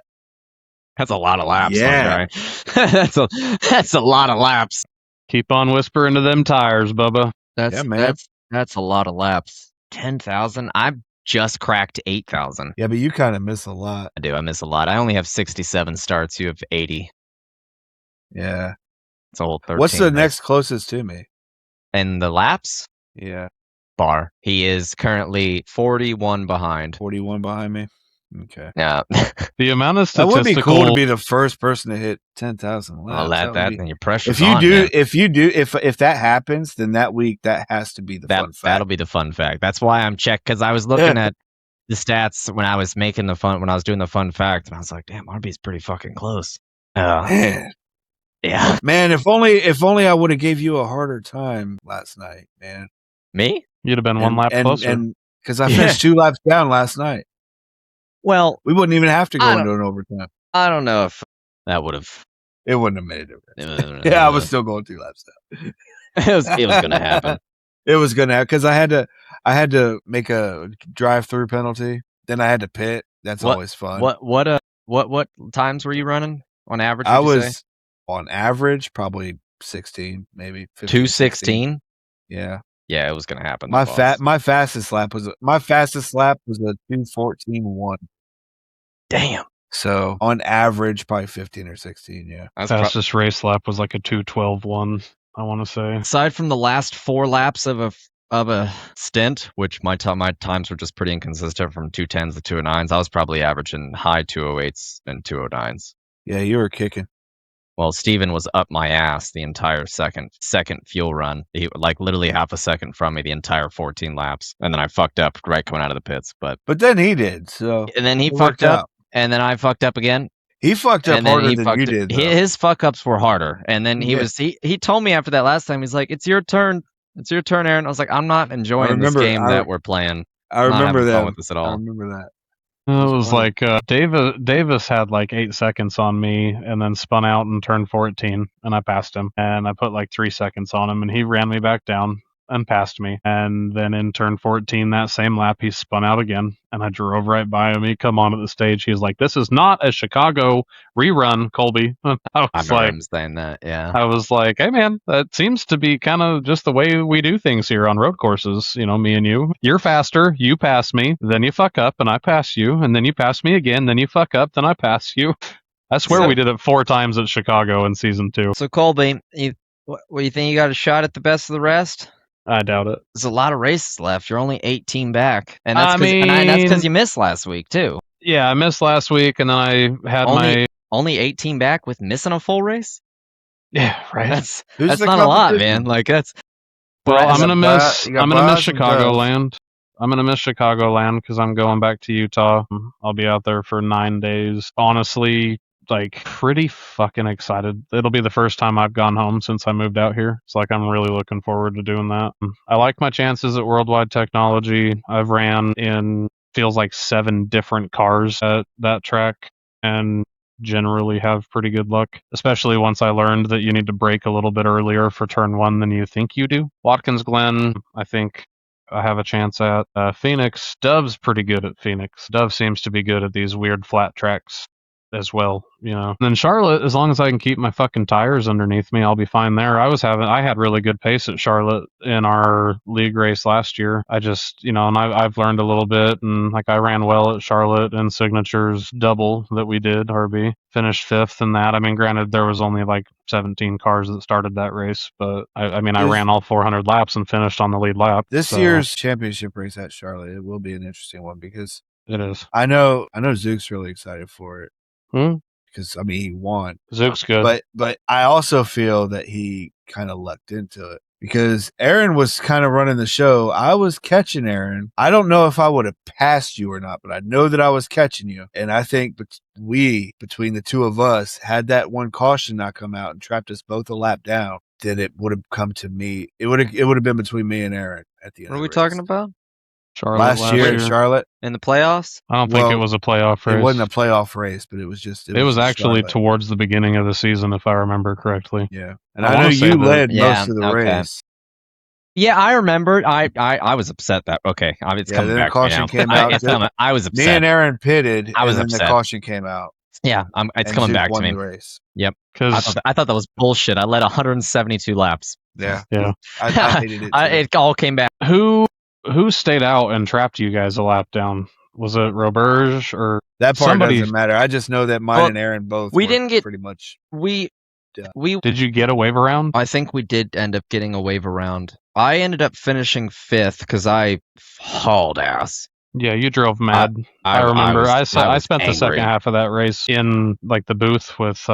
Speaker 4: That's a lot of laps.
Speaker 2: Yeah,
Speaker 4: that's a lot of laps.
Speaker 3: Keep on whispering to them tires, Bubba.
Speaker 4: That's a lot of laps. 10,000. I just cracked 8,000.
Speaker 2: Yeah, but you kind of miss a lot.
Speaker 4: I do. I miss a lot. I only have 67 starts. You have 80.
Speaker 2: Yeah.
Speaker 4: It's a whole 13.
Speaker 2: What's the next closest to me?
Speaker 4: And the laps?
Speaker 2: Yeah.
Speaker 4: Bar. He is currently 41 behind.
Speaker 2: 41 behind me? Okay.
Speaker 4: Yeah.
Speaker 3: The amount of statistical...
Speaker 2: That would be cool to be the first person to hit 10,000 laps.
Speaker 4: Well, then your pressure's
Speaker 2: on.
Speaker 4: If
Speaker 2: that happens, then that week that has to be the fun fact.
Speaker 4: That'll be the fun fact. That's why I'm checked, because I was looking at the stats when I was doing the fun fact, and I was like, damn, RB's pretty fucking close.
Speaker 2: Man.
Speaker 4: Yeah.
Speaker 2: Man, if only I would have gave you a harder time last night, man.
Speaker 4: Me?
Speaker 3: You'd have been one lap closer.
Speaker 2: And because I finished 2 laps down last night.
Speaker 4: Well,
Speaker 2: we wouldn't even have to go into an overtime.
Speaker 4: I don't know if that would have.
Speaker 2: It wouldn't have made a difference. Yeah, I was still going 2 laps down.
Speaker 4: It was going to happen.
Speaker 2: It was going to happen because I had to make a drive-through penalty. Then I had to pit. That's always fun.
Speaker 4: What times were you running on average?
Speaker 2: I was on average probably 16, maybe 15,
Speaker 4: 2:16.
Speaker 2: Yeah.
Speaker 4: Yeah, it was going to happen.
Speaker 2: My fastest lap was a 2:14.1.
Speaker 4: Damn.
Speaker 2: So on average, probably 15 or 16. Yeah.
Speaker 3: Fastest race lap was like a 2:12.1. I want to say.
Speaker 4: Aside from the last 4 laps of a stint, which my times were just pretty inconsistent from 2:10s to 2:09s, I was probably averaging high 2:08s and 2:09s.
Speaker 2: Yeah, you were kicking.
Speaker 4: Well, Steven was up my ass the entire second fuel run. He literally half a second from me the entire 14 laps, and then I fucked up right coming out of the pits. But
Speaker 2: then he did. So
Speaker 4: and then he fucked up, and then I fucked up again.
Speaker 2: He fucked up harder than you did.
Speaker 4: His fuck ups were harder, and then he told me after that last time, he's like, "It's your turn, Aaron." I was like, "I'm not enjoying this game that we're playing.
Speaker 2: I remember that.
Speaker 4: With this at all.
Speaker 2: I remember that.
Speaker 3: It was like Davis had like 8 seconds on me and then spun out and turned 14, and I passed him, and I put like 3 seconds on him, and he ran me back down, and passed me. And then in turn 14, that same lap, he spun out again, and I drove right by him. He come on at the stage. He's like, "This is not a Chicago rerun, Colby." I
Speaker 4: I
Speaker 3: was
Speaker 4: remember
Speaker 3: like,
Speaker 4: him saying that. Yeah.
Speaker 3: I was like, "Hey man, that seems to be kind of just the way we do things here on road courses. You know, me and you. You're faster, you pass me, then you fuck up, and I pass you, and then you pass me again, then you fuck up, then I pass you." I swear we did it 4 times at Chicago in season 2.
Speaker 4: So Colby, what you think you got a shot at the best of the rest?
Speaker 3: I doubt it.
Speaker 4: There's a lot of races left. You're only 18 back, and that's
Speaker 3: I
Speaker 4: because
Speaker 3: mean-
Speaker 4: you missed last week too.
Speaker 3: Yeah, I missed last week, and then I had
Speaker 4: Only 18 back with missing a full race.
Speaker 3: yeah, right.
Speaker 4: That's
Speaker 2: Who's the
Speaker 4: not a lot,
Speaker 2: competition?
Speaker 4: man. Like that's.
Speaker 3: Well,
Speaker 2: You
Speaker 3: I'm gonna
Speaker 2: got
Speaker 3: miss.
Speaker 2: Ba- you got
Speaker 3: I'm gonna miss
Speaker 2: Baz and Dove.
Speaker 3: Chicagoland. I'm gonna miss Chicagoland because I'm going back to Utah. I'll be out there for 9 days. Honestly, like pretty fucking excited. It'll be the first time I've gone home since I moved out here. It's like I'm really looking forward to doing that. I like my chances at Worldwide Technology. I've ran in feels like 7 different cars at that track and generally have pretty good luck, especially once I learned that you need to brake a little bit earlier for turn 1 than you think you do. Watkins Glen, I think I have a chance at. Phoenix, Dove's pretty good at Phoenix. Dove seems to be good at these weird flat tracks as well, you know. And then Charlotte, as long as I can keep my fucking tires underneath me, I'll be fine there. I had really good pace at Charlotte in our league race last year. I just, you know, and I've learned a little bit, and like I ran well at Charlotte in Signature's double that we did, RB. Finished 5th in that. I mean, granted, there was only like 17 cars that started that race, but I ran all 400 laps and finished on the lead lap.
Speaker 2: This
Speaker 3: so
Speaker 2: year's championship race at Charlotte, it will be an interesting one because
Speaker 3: it is.
Speaker 2: I know Zook's really excited for it.
Speaker 3: Hmm?
Speaker 2: Because I mean he won.
Speaker 3: Zook's good.
Speaker 2: But I also feel that he kind of lucked into it because Aaron was kind of running the show. I was catching Aaron. I don't know if I would have passed you or not, but I know that I was catching you. And I think between the two of us, had that one caution not come out and trapped us both a lap down, then it would have come to me. It would have been between me and Aaron at the end.
Speaker 4: What
Speaker 2: of
Speaker 4: are we
Speaker 2: the
Speaker 4: talking
Speaker 2: race.
Speaker 4: about?
Speaker 3: Charlotte
Speaker 2: Last year in Charlotte?
Speaker 4: In the playoffs?
Speaker 3: I don't think
Speaker 2: Well,
Speaker 3: it was a playoff race.
Speaker 2: It wasn't a playoff race, but it was just.
Speaker 3: It was actually
Speaker 2: Charlotte.
Speaker 3: towards the beginning of the season, if I remember correctly.
Speaker 2: Yeah, and
Speaker 3: I
Speaker 2: I know
Speaker 3: wanna say
Speaker 2: you
Speaker 3: that-
Speaker 2: led
Speaker 4: Yeah,
Speaker 2: most of the
Speaker 4: okay.
Speaker 2: race.
Speaker 4: Yeah, I remember. I was upset that. Okay, it's
Speaker 2: Yeah,
Speaker 4: coming
Speaker 2: then the
Speaker 4: back to me
Speaker 2: caution
Speaker 4: now.
Speaker 2: came out.
Speaker 4: It's coming. I was
Speaker 2: Me
Speaker 4: upset.
Speaker 2: and Aaron pitted,
Speaker 4: I was
Speaker 2: and then
Speaker 4: upset.
Speaker 2: the caution came out.
Speaker 4: Yeah, it's
Speaker 2: and
Speaker 4: coming
Speaker 2: Zook
Speaker 4: back to
Speaker 2: won
Speaker 4: me.
Speaker 2: the race.
Speaker 3: Because
Speaker 4: I thought that was bullshit. I led 172 laps.
Speaker 2: Yeah,
Speaker 3: yeah,
Speaker 2: I hated it. Too.
Speaker 4: It all came back.
Speaker 3: who stayed out and trapped you guys a lap down? Was it Roberge or
Speaker 2: That part
Speaker 3: somebody-
Speaker 2: doesn't matter. I just know that mine
Speaker 4: Well,
Speaker 2: and Aaron both.
Speaker 4: we
Speaker 2: were
Speaker 4: didn't get-
Speaker 2: pretty much.
Speaker 4: We
Speaker 2: Yeah.
Speaker 4: we
Speaker 3: did you get a wave around?
Speaker 4: I think we did end up getting a wave around. I ended up finishing 5th because I hauled ass.
Speaker 3: Yeah, you drove mad. I remember. I spent the second half of that race in like the booth with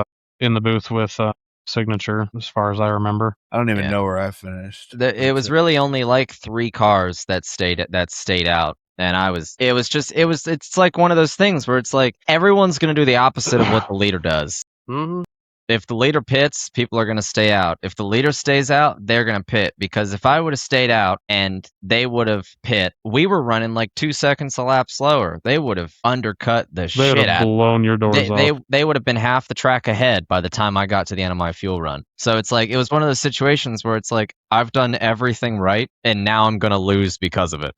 Speaker 3: Signature, as far as I remember.
Speaker 2: I don't even
Speaker 4: Yeah.
Speaker 2: know where I finished.
Speaker 4: It was really only like 3 cars that stayed out. And it's like one of those things where it's like everyone's going to do the opposite of what the leader does.
Speaker 3: Mm-hmm.
Speaker 4: If the leader pits, people are going to stay out. If the leader stays out, they're going to pit. Because if I would have stayed out and they would have pit, we were running like 2 seconds a lap slower. They would have undercut the
Speaker 3: They
Speaker 4: shit
Speaker 3: would have
Speaker 4: out.
Speaker 3: blown your doors off.
Speaker 4: They would have been half the track ahead by the time I got to the end of my fuel run. So it's like it was one of those situations where it's like I've done everything right and now I'm going to lose because of it.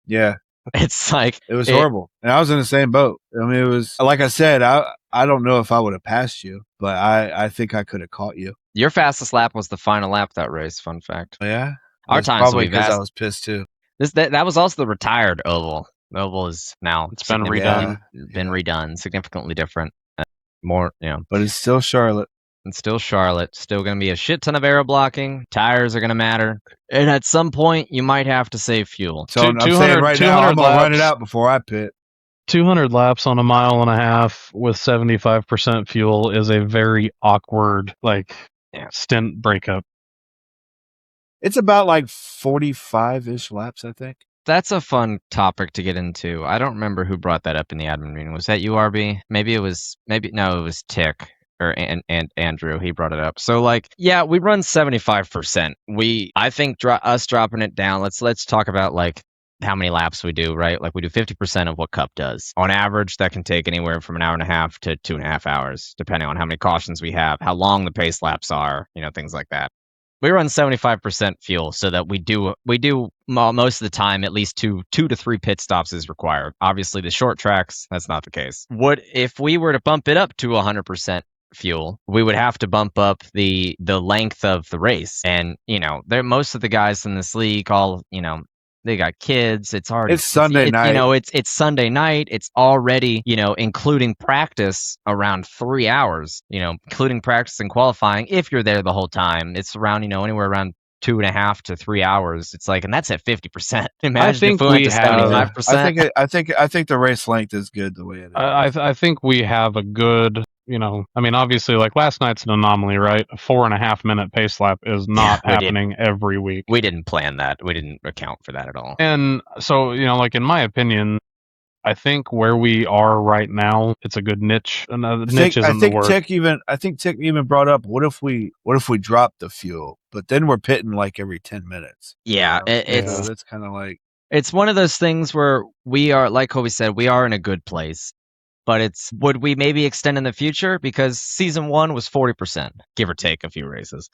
Speaker 2: Yeah,
Speaker 4: It's like
Speaker 2: it was horrible, and I was in the same boat. I mean, it was like I said. I don't know if I would have passed you, but I think I could have caught you.
Speaker 4: Your fastest lap was the final lap of that race. Fun fact.
Speaker 2: Yeah,
Speaker 4: Our
Speaker 2: That's
Speaker 4: times
Speaker 2: probably
Speaker 4: we've
Speaker 2: because I
Speaker 4: asked-
Speaker 2: was pissed too.
Speaker 4: That was also the retired oval. The oval is now
Speaker 3: It's been
Speaker 4: significantly-
Speaker 2: redone.
Speaker 4: Been redone, significantly different. More,
Speaker 2: But it's still Charlotte.
Speaker 4: and still Charlotte. Still going to be a shit ton of aero blocking. Tires are going to matter, and at some point you might have to save fuel.
Speaker 2: So
Speaker 3: Two-
Speaker 2: I'm saying
Speaker 3: 200
Speaker 2: right now, I'm
Speaker 3: 200
Speaker 2: gonna run it
Speaker 3: laps.
Speaker 2: out before I pit.
Speaker 3: 200 laps on a mile and a half with 75% fuel is a very awkward stint breakup.
Speaker 2: It's about like 45-ish laps, I think.
Speaker 4: That's a fun topic to get into. I don't remember who brought that up in the admin meeting. Was that you, RB? Maybe it was Tick or and Andrew. He brought it up. So yeah, we run 75%. I think us dropping it down. Let's talk about how many laps we do, right? Like we do 50% of what Cup does. On average, that can take anywhere from an hour and a half to 2.5 hours, depending on how many cautions we have, how long the pace laps are, things like that. we run 75% fuel so that we do most of the time at least two to three pit stops is required. Obviously, the short tracks, that's not the case. What if we were to bump it up to 100% fuel? We would have to bump up the length of the race, and most of the guys in this league they got kids. It's already
Speaker 2: Sunday night.
Speaker 4: It's Sunday night. It's already including practice around 3 hours. Including practice and qualifying. If you're there the whole time, it's around anywhere around 2.5 to 3 hours. It's like, and that's at 50%. Imagine if we went to 75%.
Speaker 2: I think the race length is good the way it is.
Speaker 3: I think we have a good. Obviously, like last night's an anomaly, right? A 4.5 minute pace lap is not happening every week.
Speaker 4: We didn't plan that. We didn't account for that at all.
Speaker 3: And so, like in my opinion, I think where we are right now, it's a good niche. Niche isn't the word.
Speaker 2: I think Tick even brought up, what if we drop the fuel, but then we're pitting like every 10 minutes.
Speaker 4: Yeah,
Speaker 2: it's kind of like,
Speaker 4: it's one of those things where we are, like Kobe said, we are in a good place. But would we maybe extend in the future? Because season 1 was 40%, give or take a few races.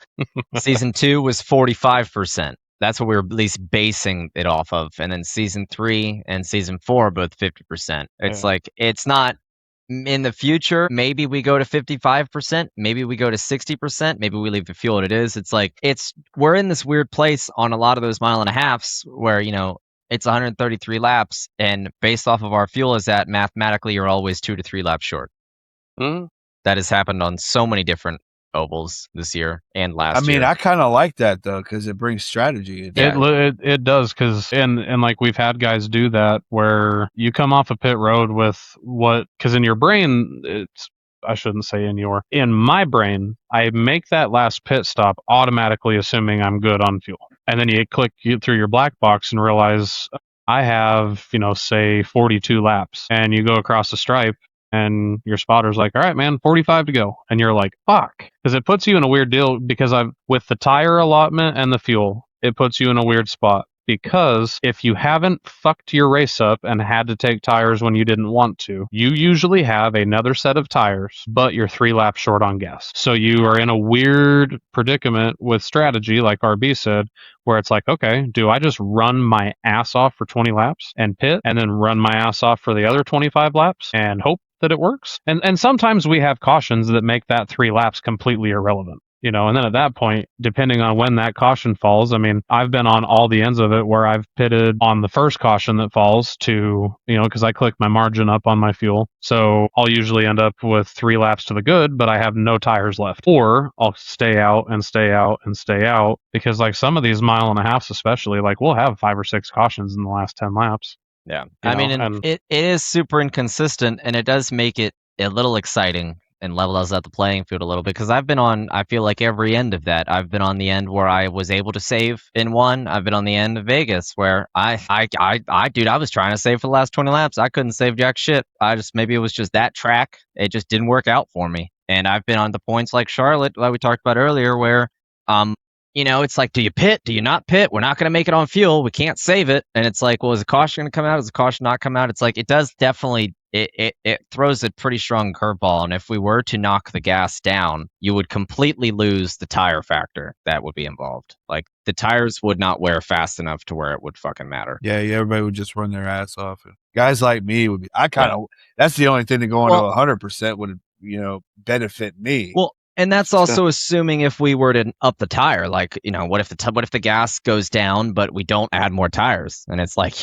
Speaker 4: Season 2 was 45%. That's what we were at least basing it off of. And then season 3 and season 4 are both 50%. It's like, it's not in the future. Maybe we go to 55%. Maybe we go to 60%. Maybe we leave the fuel what it is. It's like, we're in this weird place on a lot of those 1.5 miles where, it's 133 laps, and based off of our fuel is that mathematically you're always 2 to 3 laps short.
Speaker 3: Mm-hmm.
Speaker 4: That has happened on so many different ovals this year and last year.
Speaker 2: I kind of like that though, because it brings strategy.
Speaker 3: It does, because and like we've had guys do that where you come off a pit road with because in your brain I shouldn't say in my brain, I make that last pit stop automatically assuming I'm good on fuel. And then you click through your black box and realize I have, say 42 laps, and you go across the stripe and your spotter's like, all right, man, 45 to go. And you're like, fuck. Because it puts you in a weird deal because with the tire allotment and the fuel, it puts you in a weird spot. Because if you haven't fucked your race up and had to take tires when you didn't want to, you usually have another set of tires, but you're 3 laps short on gas. So you are in a weird predicament with strategy, like RB said, where it's like, okay, do I just run my ass off for 20 laps and pit, and then run my ass off for the other 25 laps and hope that it works? And sometimes we have cautions that make that 3 laps completely irrelevant. And then at that point, depending on when that caution falls, I've been on all the ends of it where I've pitted on the first caution that falls to, because I click my margin up on my fuel. So I'll usually end up with 3 laps to the good, but I have no tires left. Or I'll stay out and stay out and stay out, because like some of these 1.5 miles especially, like we'll have 5 or 6 cautions in the last 10 laps.
Speaker 4: Yeah. It is super inconsistent, and it does make it a little exciting and levels out the playing field a little bit, because I've been on, I feel like, every end of that. I've been on the end where I was able to save in one. I've been on the end of Vegas where I was trying to save for the last 20 laps. I couldn't save jack shit. Maybe it was just that track. It just didn't work out for me. And I've been on the points like Charlotte, like we talked about earlier, where, it's like, do you pit? Do you not pit? We're not going to make it on fuel. We can't save it. And it's like, well, is the caution going to come out? Is the caution not come out? It's like, it does definitely, it throws a pretty strong curveball. And if we were to knock the gas down, you would completely lose the tire factor that would be involved. Like, the tires would not wear fast enough to where it would fucking matter.
Speaker 2: Yeah, everybody would just run their ass off. And guys like me would be, that's the only thing that going to 100% would, benefit me.
Speaker 4: Well, and that's also assuming if we were to up the tire, like, what if the gas goes down, but we don't add more tires? And it's like,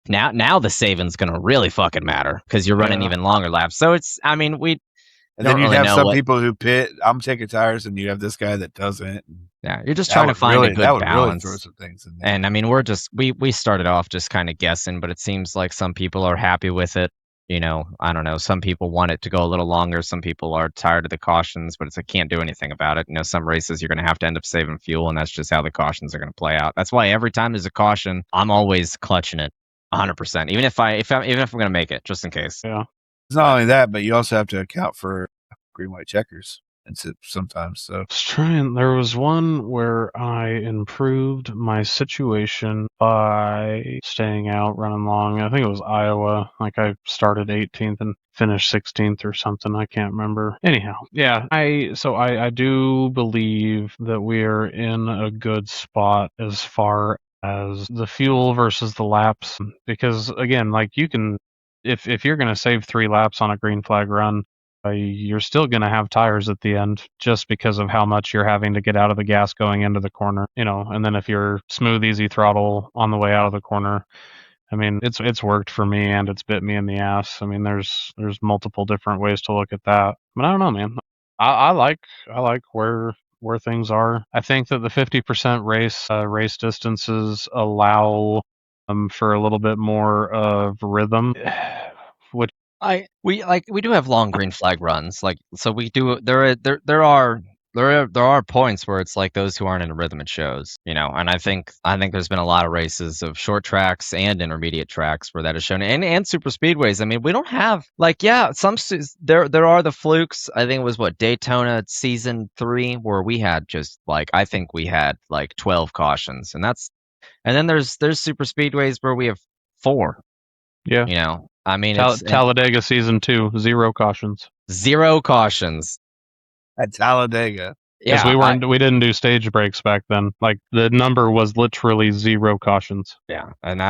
Speaker 4: now the saving's going to really fucking matter because you're running even longer laps. So it's, and then
Speaker 2: you have some people who pit, I'm taking tires, and you have this guy that doesn't.
Speaker 4: Yeah, you're just trying to find a good balance.
Speaker 2: Really throw some things in there.
Speaker 4: And we're just, we started off just kind of guessing, but it seems like some people are happy with it. I don't know. Some people want it to go a little longer. Some people are tired of the cautions, but I can't do anything about it. Some races you're going to have to end up saving fuel, and that's just how the cautions are going to play out. That's why every time there's a caution, I'm always clutching it 100%, even if I'm going to make it, just in case.
Speaker 3: Yeah.
Speaker 2: It's not only that, but you also have to account for green white checkers. sometimes. So
Speaker 3: There was one where I improved my situation by staying out, running long. I think it was Iowa. Like I started 18th and finished 16th or something. I can't remember. Anyhow, yeah. I do believe that we are in a good spot as far as the fuel versus the laps, because again, like you can, if you're going to save 3 laps on a green flag run, you're still going to have tires at the end just because of how much you're having to get out of the gas going into the corner, and then if you're smooth, easy throttle on the way out of the corner, I mean, it's worked for me and it's bit me in the ass. I mean, there's multiple different ways to look at that, but I don't know, man. I like where things are. I think that the 50% race distances allow for a little bit more of rhythm, which
Speaker 4: We do have long green flag runs, like so we do. There are points where it's like those who aren't in a rhythm it shows, and I think there's been a lot of races of short tracks and intermediate tracks where that is shown, and super speedways. I mean, we don't have there are the flukes. I think it was Daytona season 3 where we had just like I think we had like 12 cautions, and then there's super speedways where we have 4.
Speaker 3: yeah.
Speaker 4: I mean,
Speaker 3: Talladega season 2, 0 cautions.
Speaker 4: 0 cautions.
Speaker 2: at Talladega,
Speaker 3: Because
Speaker 4: Yeah,
Speaker 3: we didn't do stage breaks back then. Like the number was literally 0 cautions.
Speaker 4: yeah, and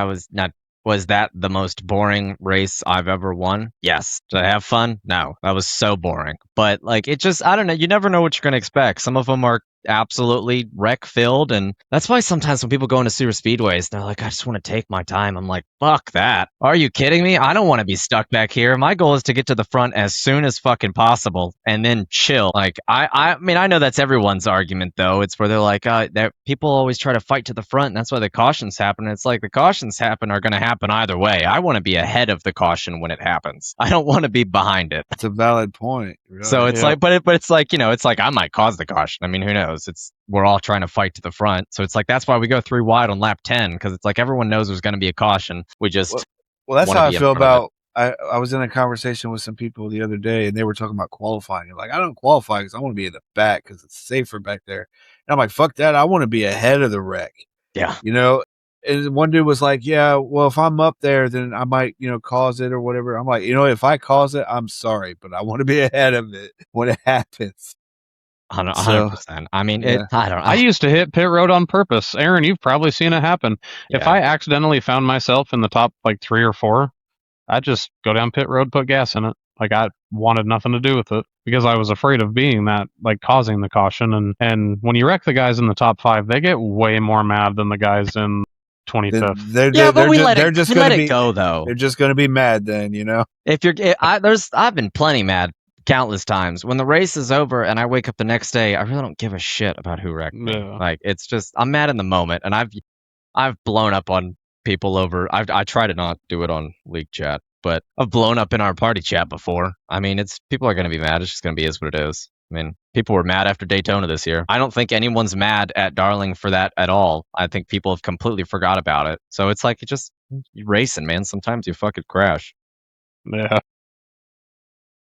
Speaker 4: was that the most boring race I've ever won? Yes. Did I have fun? No. That was so boring. But like it just I don't know, you never know what you're gonna expect. Some of them are absolutely wreck filled, and that's why sometimes when people go into super speedways, they're like, I just want to take my time. I'm like, fuck that. Are you kidding me? I don't want to be stuck back here. My goal is to get to the front as soon as fucking possible and then chill. Like I mean I know that's everyone's argument though. It's where they're like, that people always try to fight to the front, and that's why the cautions happen. And it's like the cautions are gonna happen either way. I want to be ahead of the caution when it happens. I don't want to be behind it.
Speaker 2: it's a valid point. Really.
Speaker 4: So it's like, but it's like, it's like I might cause the caution. I mean, who knows? We're all trying to fight to the front. So it's like that's why we go 3 wide on lap 10, because it's like everyone knows there's going to be a caution. We just
Speaker 2: Well, that's
Speaker 4: wanna
Speaker 2: how I
Speaker 4: be in
Speaker 2: feel
Speaker 4: front of
Speaker 2: about. I was in a conversation with some people the other day, and they were talking about qualifying. Like, I don't qualify because I want to be in the back because it's safer back there. And I'm like, fuck that. I want to be ahead of the wreck.
Speaker 4: Yeah.
Speaker 2: And one dude was like, yeah, well, if I'm up there, then I might, cause it or whatever. I'm like, if I cause it, I'm sorry, but I want to be ahead of it when it happens.
Speaker 4: 100%. I mean,
Speaker 2: yeah.
Speaker 4: I don't know.
Speaker 3: I used to hit pit road on purpose. Aaron, you've probably seen it happen.
Speaker 4: Yeah.
Speaker 3: If I accidentally found myself in the top like 3 or 4, I'd just go down pit road, put gas in it. Like I wanted nothing to do with it because I was afraid of being that, like causing the caution. And when you wreck the guys in the top 5, they get way more mad than the guys in 25th.
Speaker 2: They're just going to
Speaker 4: go though.
Speaker 2: They're just going to be mad then,
Speaker 4: I've been plenty mad countless times when the race is over and I wake up the next day. I really don't give a shit about who wrecked me.
Speaker 3: Yeah.
Speaker 4: Like it's just I'm mad in the moment, and I've blown up on people over. I try to not do it on League chat, but I've blown up in our party chat before. I mean, people are going to be mad. It's just going to be is what it is. I mean, people were mad after Daytona this year. I don't think anyone's mad at Darling for that at all. I think people have completely forgot about it. So it's like you're racing, man. Sometimes you fucking crash.
Speaker 3: Yeah.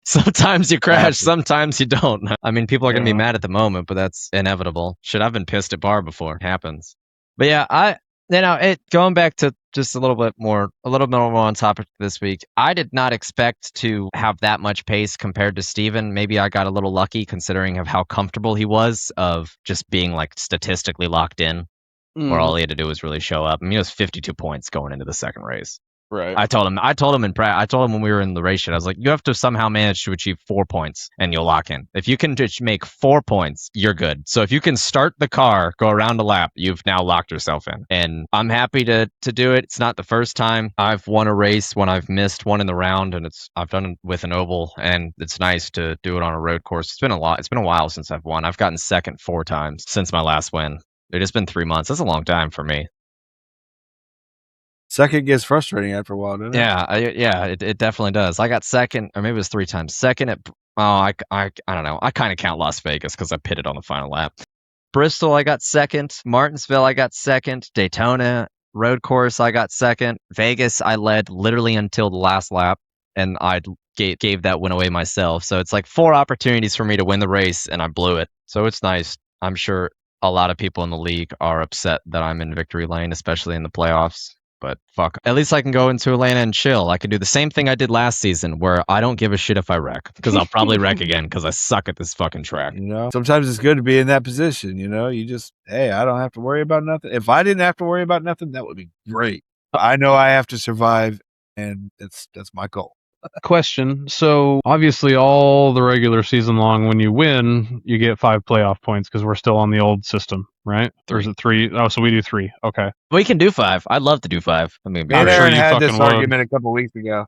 Speaker 4: Sometimes you crash, sometimes you don't. I mean, people are going to be
Speaker 3: Yeah.
Speaker 4: mad at the moment, but that's inevitable. Shit, I've been pissed at bar before. It happens. But yeah, going back to just a little bit more on topic this week. I did not expect to have that much pace compared to Steven. Maybe I got a little lucky considering of how comfortable he was of just being like statistically locked in, where all he had to do was really show up. I mean, he was 52 points going into the second race.
Speaker 3: Right.
Speaker 4: I told him when we were in the race shit, I was like, you have to somehow manage to achieve 4 points and you'll lock in. If you can just make 4 points, you're good. So if you can start the car, go around a lap, you've now locked yourself in. And I'm happy to do it. It's not the first time I've won a race when I've missed one in the round, and I've done it with an oval, and it's nice to do it on a road course. It's been a while since I've won. I've gotten second 4 times since my last win. It has been 3 months. That's a long time for me.
Speaker 2: Second gets frustrating after a while, doesn't it?
Speaker 4: Yeah, it definitely does. I got second, or maybe it was 3 times. Second at I don't know. I kind of count Las Vegas because I pitted on the final lap. Bristol, I got second. Martinsville, I got second. Daytona road course, I got second. Vegas, I led literally until the last lap, and I gave that win away myself. So it's like 4 opportunities for me to win the race, and I blew it. So it's nice. I'm sure a lot of people in the league are upset that I'm in victory lane, especially in the playoffs. But fuck, at least I can go into Atlanta and chill. I can do the same thing I did last season, where I don't give a shit if I wreck, because I'll probably wreck again because I suck at this fucking track.
Speaker 2: You know, sometimes it's good to be in that position. You know, you just, hey, I don't have to worry about nothing. If I didn't have to worry about nothing, that would be great. I know I have to survive, and that's my goal.
Speaker 3: Question. So obviously, all the regular season long, when you win, you get 5 playoff points because we're still on the old system, right? Or is it 3? Oh, so we do 3. Okay.
Speaker 4: We can do 5. I'd love to do 5. I mean,
Speaker 2: Me and
Speaker 3: I'm sure
Speaker 2: Aaron
Speaker 3: you
Speaker 2: had this
Speaker 3: fucking would.
Speaker 2: argument a couple weeks ago.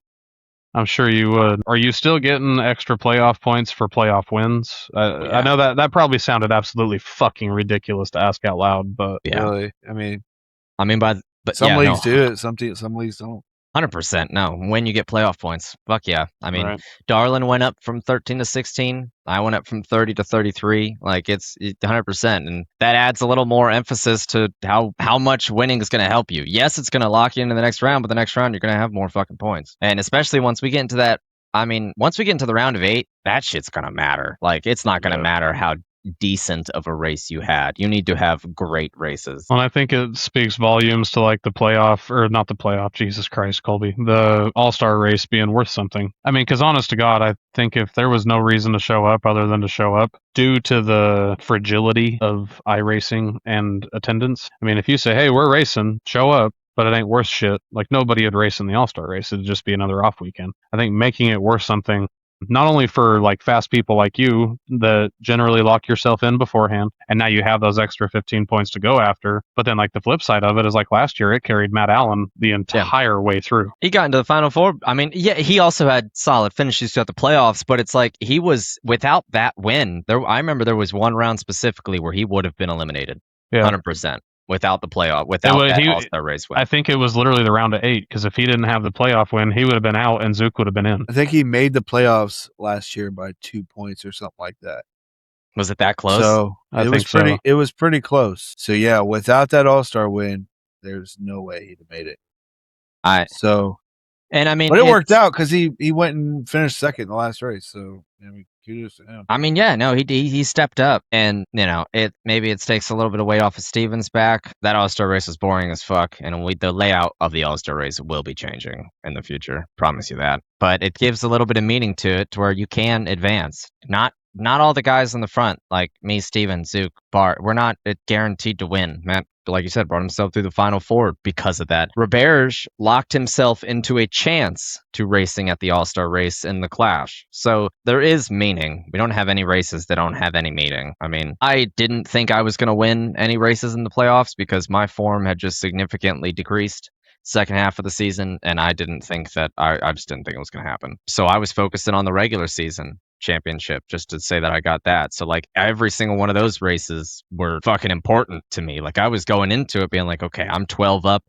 Speaker 3: I'm sure you would. Are you still getting extra playoff points for playoff wins?
Speaker 4: Yeah.
Speaker 3: I know that probably sounded absolutely fucking ridiculous to ask out loud, but
Speaker 4: yeah.
Speaker 2: Really, I mean,
Speaker 4: but
Speaker 2: some
Speaker 4: yeah,
Speaker 2: leagues
Speaker 4: no,
Speaker 2: do it. Some leagues don't.
Speaker 4: 100%. No, when you get playoff points, fuck yeah. I mean,
Speaker 3: right.
Speaker 4: Darlin went up from 13 to 16. I went up from 30 to 33. Like it's 100%, and that adds a little more emphasis to how much winning is going to help you. Yes, it's going to lock you into the next round, but the next round you're going to have more fucking points. And especially once we get into that, I mean, once we get into the round of 8, that shit's going to matter. Like it's not going to matter how decent of a race you had. You need to have great races.
Speaker 3: Well, I think it speaks volumes to like the playoff, or not the playoff, Jesus Christ, Colby, the All-Star race being worth something. I mean, because honest to God, I think if there was no reason to show up other than to show up due to the fragility of iRacing and attendance, I mean, if you say, hey, we're racing, show up, but it ain't worth shit, like nobody would race in the All-Star race. It'd just be another off weekend. I think making it worth something, not only for like fast people like you that generally lock yourself in beforehand, and now you have those extra 15 points to go after, but then like the flip side of it is like last year it carried Matt Allen the entire way through.
Speaker 4: He got into the Final Four. I mean, yeah, he also had solid finishes throughout the playoffs, but it's like he was, without that win, I remember there was one round specifically where he would have been eliminated.
Speaker 3: Yeah.
Speaker 4: 100%. Without the playoff, without that All-Star race win.
Speaker 3: I think it was literally the round of 8, because if he didn't have the playoff win, he would have been out and Zook would have been in.
Speaker 2: I think he made the playoffs last year by 2 points or something like that.
Speaker 4: Was it that close?
Speaker 2: So it was pretty close. So yeah, without that All-Star win, there's no way he'd have made it.
Speaker 4: And I mean,
Speaker 2: but it worked out because he went and finished second in the last race. So I mean, kudos to him.
Speaker 4: I mean, yeah, no, he stepped up, and you know, it takes a little bit of weight off of Steven's back. That All-Star race was boring as fuck, and the layout of the All-Star race will be changing in the future. Promise you that. But it gives a little bit of meaning to it, to where you can advance. Not all the guys in the front, like me, Steven, Zook, Bart, we're not guaranteed to win. Matt, like you said, brought himself through the Final Four because of that. Roberge locked himself into a chance to racing at the All-Star race in the Clash. So there is meaning. We don't have any races that don't have any meaning. I mean, I didn't think I was going to win any races in the playoffs because my form had just significantly decreased second half of the season, and I didn't think that I just didn't think it was going to happen. So I was focusing on the regular season championship just to say that I got that. So like every single one of those races were fucking important to me. Like I was going into it being like, okay, I'm 12 up,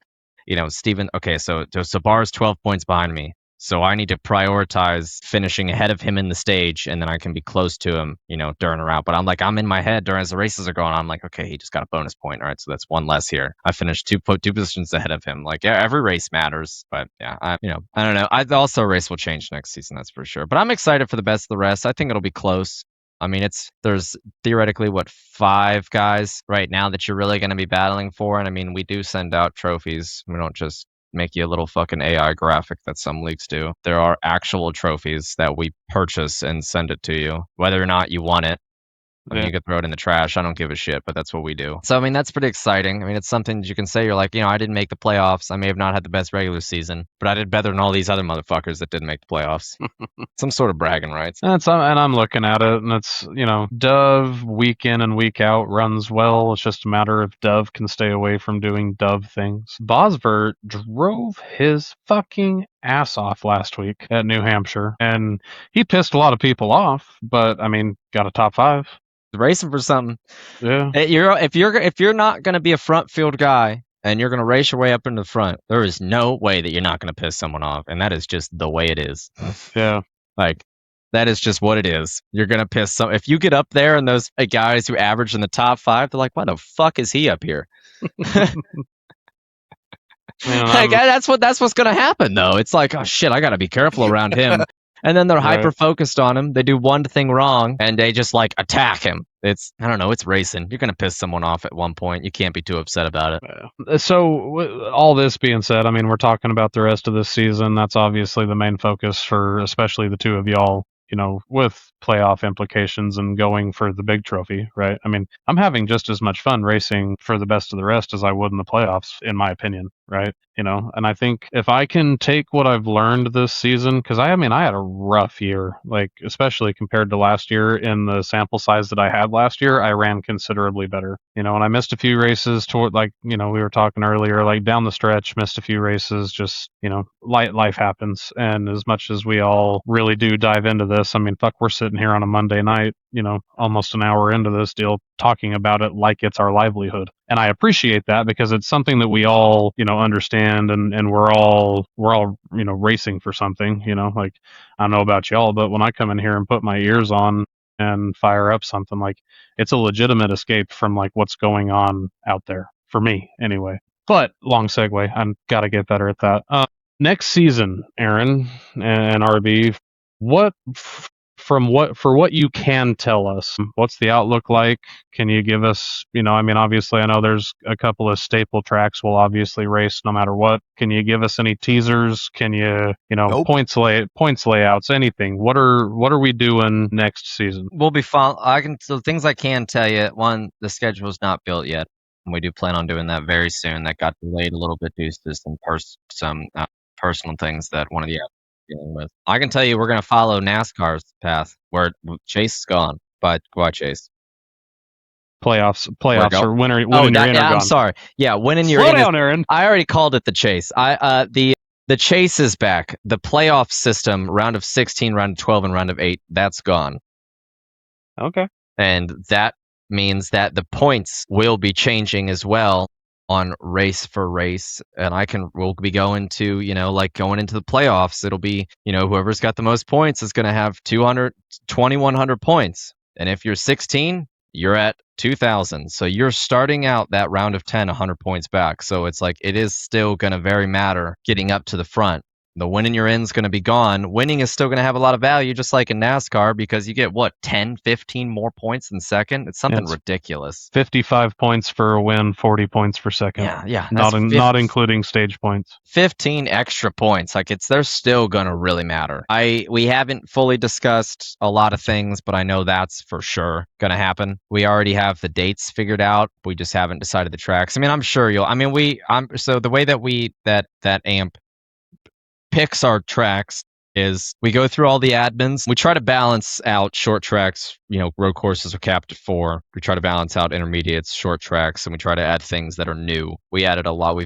Speaker 4: you know, Steven. Okay, so Sabar's 12 points behind me. So I need to prioritize finishing ahead of him in the stage, and then I can be close to him, you know, during a round. But I'm in my head during as the races are going on. I'm like, okay, he just got a bonus point. All right, so that's one less here. I finished two positions ahead of him. Like, yeah, every race matters. But yeah, I don't know. The All-Star race will change next season, that's for sure. But I'm excited for the best of the rest. I think it'll be close. I mean, there's theoretically 5 guys right now that you're really going to be battling for, and I mean, we do send out trophies. We don't just make you a little fucking AI graphic that some leagues do. There are actual trophies that we purchase and send it to you, whether or not you want it. I mean, you could throw it in the trash. I don't give a shit, but that's what we do. So, I mean, that's pretty exciting. I mean, it's something that you can say. You're like, I didn't make the playoffs. I may have not had the best regular season, but I did better than all these other motherfuckers that didn't make the playoffs. Some sort of bragging rights.
Speaker 3: And I'm looking at it, and it's, Dove week in and week out runs well. It's just a matter of Dove can stay away from doing Dove things. Bosvert drove his fucking ass off last week at New Hampshire, and he pissed a lot of people off, but, I mean, got a top 5.
Speaker 4: Racing for something.
Speaker 3: Yeah.
Speaker 4: If you're not going to be a front field guy and you're going to race your way up into the front, there is no way that you're not going to piss someone off, and that is just the way it is.
Speaker 3: Yeah.
Speaker 4: Like, that is just what it is. You're going to piss some. If you get up there and those guys who average in the top 5, they're like, why the fuck is he up here? That's what's going to happen, though. It's like, oh shit, I got to be careful around him. And then they're
Speaker 3: Right.
Speaker 4: hyper focused on him. They do one thing wrong and they just like attack him. I don't know, it's racing. You're going to piss someone off at one point. You can't be too upset about it.
Speaker 3: So, all this being said, I mean, we're talking about the rest of this season. That's obviously the main focus for especially the two of y'all, with playoff implications and going for the big trophy, right? I mean, I'm having just as much fun racing for the best of the rest as I would in the playoffs, in my opinion, right? And I think if I can take what I've learned this season, because I had a rough year, like especially compared to last year in the sample size that I had last year, I ran considerably better, and I missed a few races toward, like, we were talking earlier, like down the stretch, missed a few races, just, life happens. And as much as we all really do dive into this, I mean, fuck, we're sitting here on a Monday night, almost an hour into this deal, talking about it like it's our livelihood. And I appreciate that because it's something that we all, understand, and we're all, racing for something, like, I don't know about y'all, but when I come in here and put my ears on and fire up something, like, it's a legitimate escape from like what's going on out there for me anyway. But long segue, I've got to get better at that. Next season, Aaron and RB, for what you can tell us, what's the outlook like? Can you give us, obviously I know there's a couple of staple tracks we'll obviously race no matter what. Can you give us any teasers? Can you,
Speaker 2: Nope.
Speaker 3: points layouts, anything? What are we doing next season?
Speaker 4: We'll be fine. So things I can tell you, one, the schedule's not built yet. And we do plan on doing that very soon. That got delayed a little bit due to some personal things that one of the dealing with. I can tell you we're going to follow NASCAR's path where Chase is gone. But why Chase?
Speaker 3: Playoffs
Speaker 4: go.
Speaker 3: or winning
Speaker 4: Oh,
Speaker 3: your in or
Speaker 4: I'm
Speaker 3: gone.
Speaker 4: sorry. Yeah, winning your
Speaker 3: Slow
Speaker 4: in.
Speaker 3: down, Aaron.
Speaker 4: I already called it the Chase. The Chase is back. The playoff system, round of 16, round of 12, and round of 8, that's gone.
Speaker 3: Okay.
Speaker 4: And that means that the points will be changing as well on race for race. And we'll be going to, going into the playoffs. It'll be, whoever's got the most points is going to have 2,100 points. And if you're 16, you're at 2,000. So you're starting out that round of 10, 100 points back. So it's like, it is still going to very matter getting up to the front. The winning your in's going to be gone. Winning is still going to have a lot of value, just like in NASCAR, because you get, 10, 15 more points than second? It's something ridiculous.
Speaker 3: 55 points for a win, 40 points for second.
Speaker 4: Yeah.
Speaker 3: Not including stage points.
Speaker 4: 15 extra points. They're still going to really matter. We haven't fully discussed a lot of things, but I know that's for sure going to happen. We already have the dates figured out. We just haven't decided the tracks. I mean, I'm sure so the way that that AMP picks our tracks is we go through all the admins. We try to balance out short tracks. Road courses are capped at 4. We try to balance out intermediates, short tracks, and we try to add things that are new. We added a lot.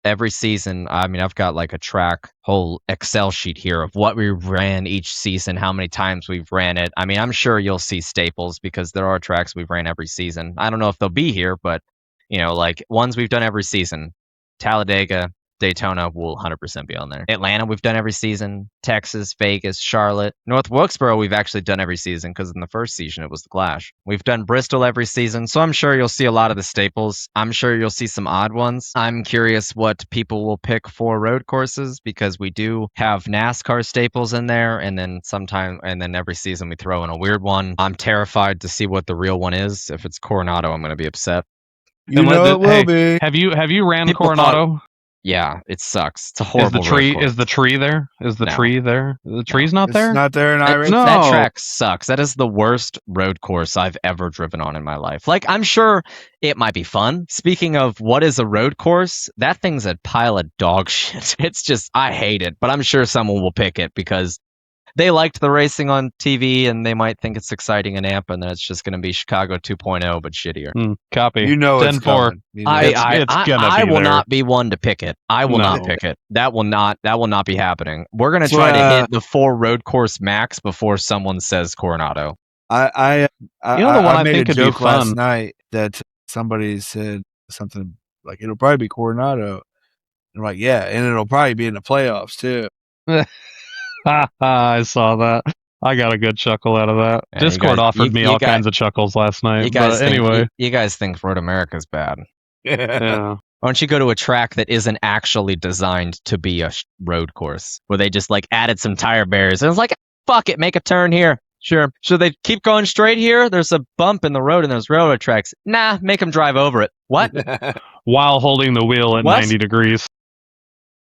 Speaker 4: Every season, I've got like a track whole Excel sheet here of what we ran each season, how many times we've ran it. I mean, I'm sure you'll see staples because there are tracks we've ran every season. I don't know if they'll be here, but like ones we've done every season. Talladega, Daytona will 100% be on there. Atlanta, we've done every season. Texas, Vegas, Charlotte. North Wilkesboro, we've actually done every season because in the first season, it was the Clash. We've done Bristol every season, so I'm sure you'll see a lot of the staples. I'm sure you'll see some odd ones. I'm curious what people will pick for road courses because we do have NASCAR staples in there, and then every season we throw in a weird one. I'm terrified to see what the real one is. If it's Coronado, I'm going to be upset.
Speaker 2: It will be.
Speaker 3: Have you ran
Speaker 4: People
Speaker 3: Coronado?
Speaker 4: Yeah, it sucks. It's a horrible
Speaker 3: Is the tree
Speaker 4: road course.
Speaker 3: is the tree there? Is the
Speaker 4: No.
Speaker 3: tree there? The tree's not
Speaker 2: It's
Speaker 3: there?
Speaker 2: not there in iRacing.
Speaker 3: No.
Speaker 4: That track sucks. That is the worst road course I've ever driven on in my life. Like, I'm sure it might be fun. Speaking of what is a road course, that thing's a pile of dog shit. It's just, I hate it, but I'm sure someone will pick it because they liked the racing on TV and they might think it's exciting in AMP, and then it's just going to be Chicago 2.0, but shittier.
Speaker 3: Copy.
Speaker 2: You know it's
Speaker 3: 10-4.
Speaker 2: coming. You know
Speaker 4: I will
Speaker 3: there.
Speaker 4: not be one to pick it. I will not
Speaker 3: No.
Speaker 4: pick it. That will not be happening. We're going to try to hit the 4 road course max before someone says Coronado.
Speaker 2: I
Speaker 3: the one I
Speaker 2: made
Speaker 3: think
Speaker 2: a
Speaker 3: would be
Speaker 2: joke last
Speaker 3: fun.
Speaker 2: night that somebody said something like it'll probably be Coronado. And I'm like, yeah, and it'll probably be in the playoffs too.
Speaker 3: I saw that. I got a good chuckle out of that.
Speaker 4: Yeah,
Speaker 3: Discord offered me all
Speaker 4: guys-
Speaker 3: kinds of chuckles last night.
Speaker 4: You guys
Speaker 3: But anyway,
Speaker 4: you guys think Road America's bad.
Speaker 3: yeah.
Speaker 4: Why don't you go to a track that isn't actually designed to be a road course, where they just like added some tire barriers and it's like, fuck it, make a turn here. Sure. Should they keep going straight here? There's a bump in the road and there's railroad tracks. Nah, make them drive over it. What?
Speaker 3: While holding the wheel at
Speaker 4: What?
Speaker 3: 90 degrees.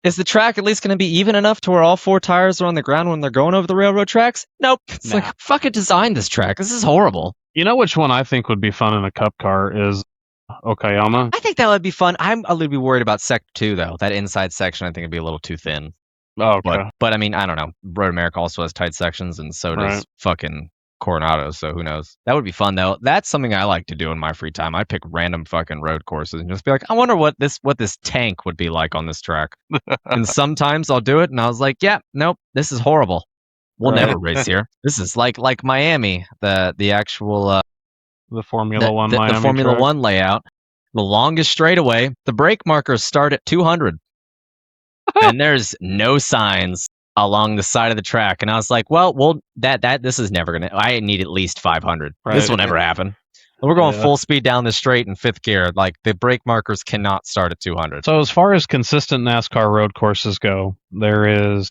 Speaker 4: Is the track at least going to be even enough to where all 4 tires are on the ground when they're going over the railroad tracks? Nope. It's like, fucking design this track. This is horrible.
Speaker 3: You know which one I think would be fun in a cup car is Okayama.
Speaker 4: I think that would be fun. I'm a little bit worried about Sector 2, though. That inside section, I think, would be a little too thin.
Speaker 3: Oh, okay.
Speaker 4: But I mean, I don't know. Road America also has tight sections, and so does
Speaker 3: Right.
Speaker 4: fucking Coronado, so who knows? That would be fun, though. That's something I like to do in my free time. I'd pick random fucking road courses and just be like, I wonder what this tank would be like on this track. And sometimes I'll do it, and I was like, yeah, nope, this is horrible. We'll
Speaker 2: Right.
Speaker 4: never race here. This is like Miami, the actual
Speaker 3: The Formula One
Speaker 4: the
Speaker 3: Miami
Speaker 4: Formula
Speaker 3: track.
Speaker 4: One layout. The longest straightaway, the brake markers start at 200. And there's no signs along the side of the track. And I was like, well, this is never going to, I need at least 500.
Speaker 3: Right.
Speaker 4: This will never happen. We're going
Speaker 2: Yeah.
Speaker 4: full speed down the straight in 5th gear. Like, the brake markers cannot start at 200.
Speaker 3: So as far as consistent NASCAR road courses go, there is,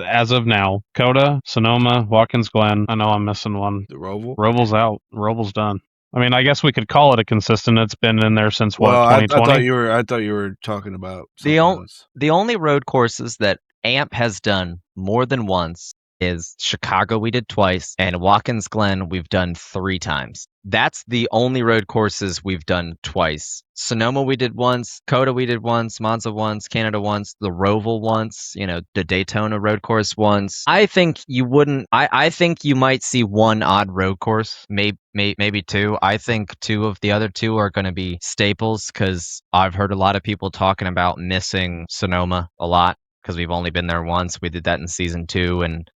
Speaker 3: as of now, Coda, Sonoma, Watkins Glen. I know I'm missing one.
Speaker 2: The Roval.
Speaker 3: Roval's out. Roval's done. I mean, I guess we could call it a consistent. It's been in there since what,
Speaker 2: Well, I
Speaker 3: 2020?
Speaker 2: thought you were talking about
Speaker 4: The
Speaker 2: something
Speaker 4: on-
Speaker 2: else.
Speaker 4: The only road courses that AMP has done more than once is Chicago, we did twice, and Watkins Glen, we've done 3 times. That's the only road courses we've done twice. Sonoma, we did once. Coda, we did once. Monza once. Canada once. The Roval once. The Daytona road course once. I think you wouldn't. I think you might see one odd road course, maybe 2. I think 2 of the other 2 are going to be staples because I've heard a lot of people talking about missing Sonoma a lot because we've only been there once. We did that in season 2, and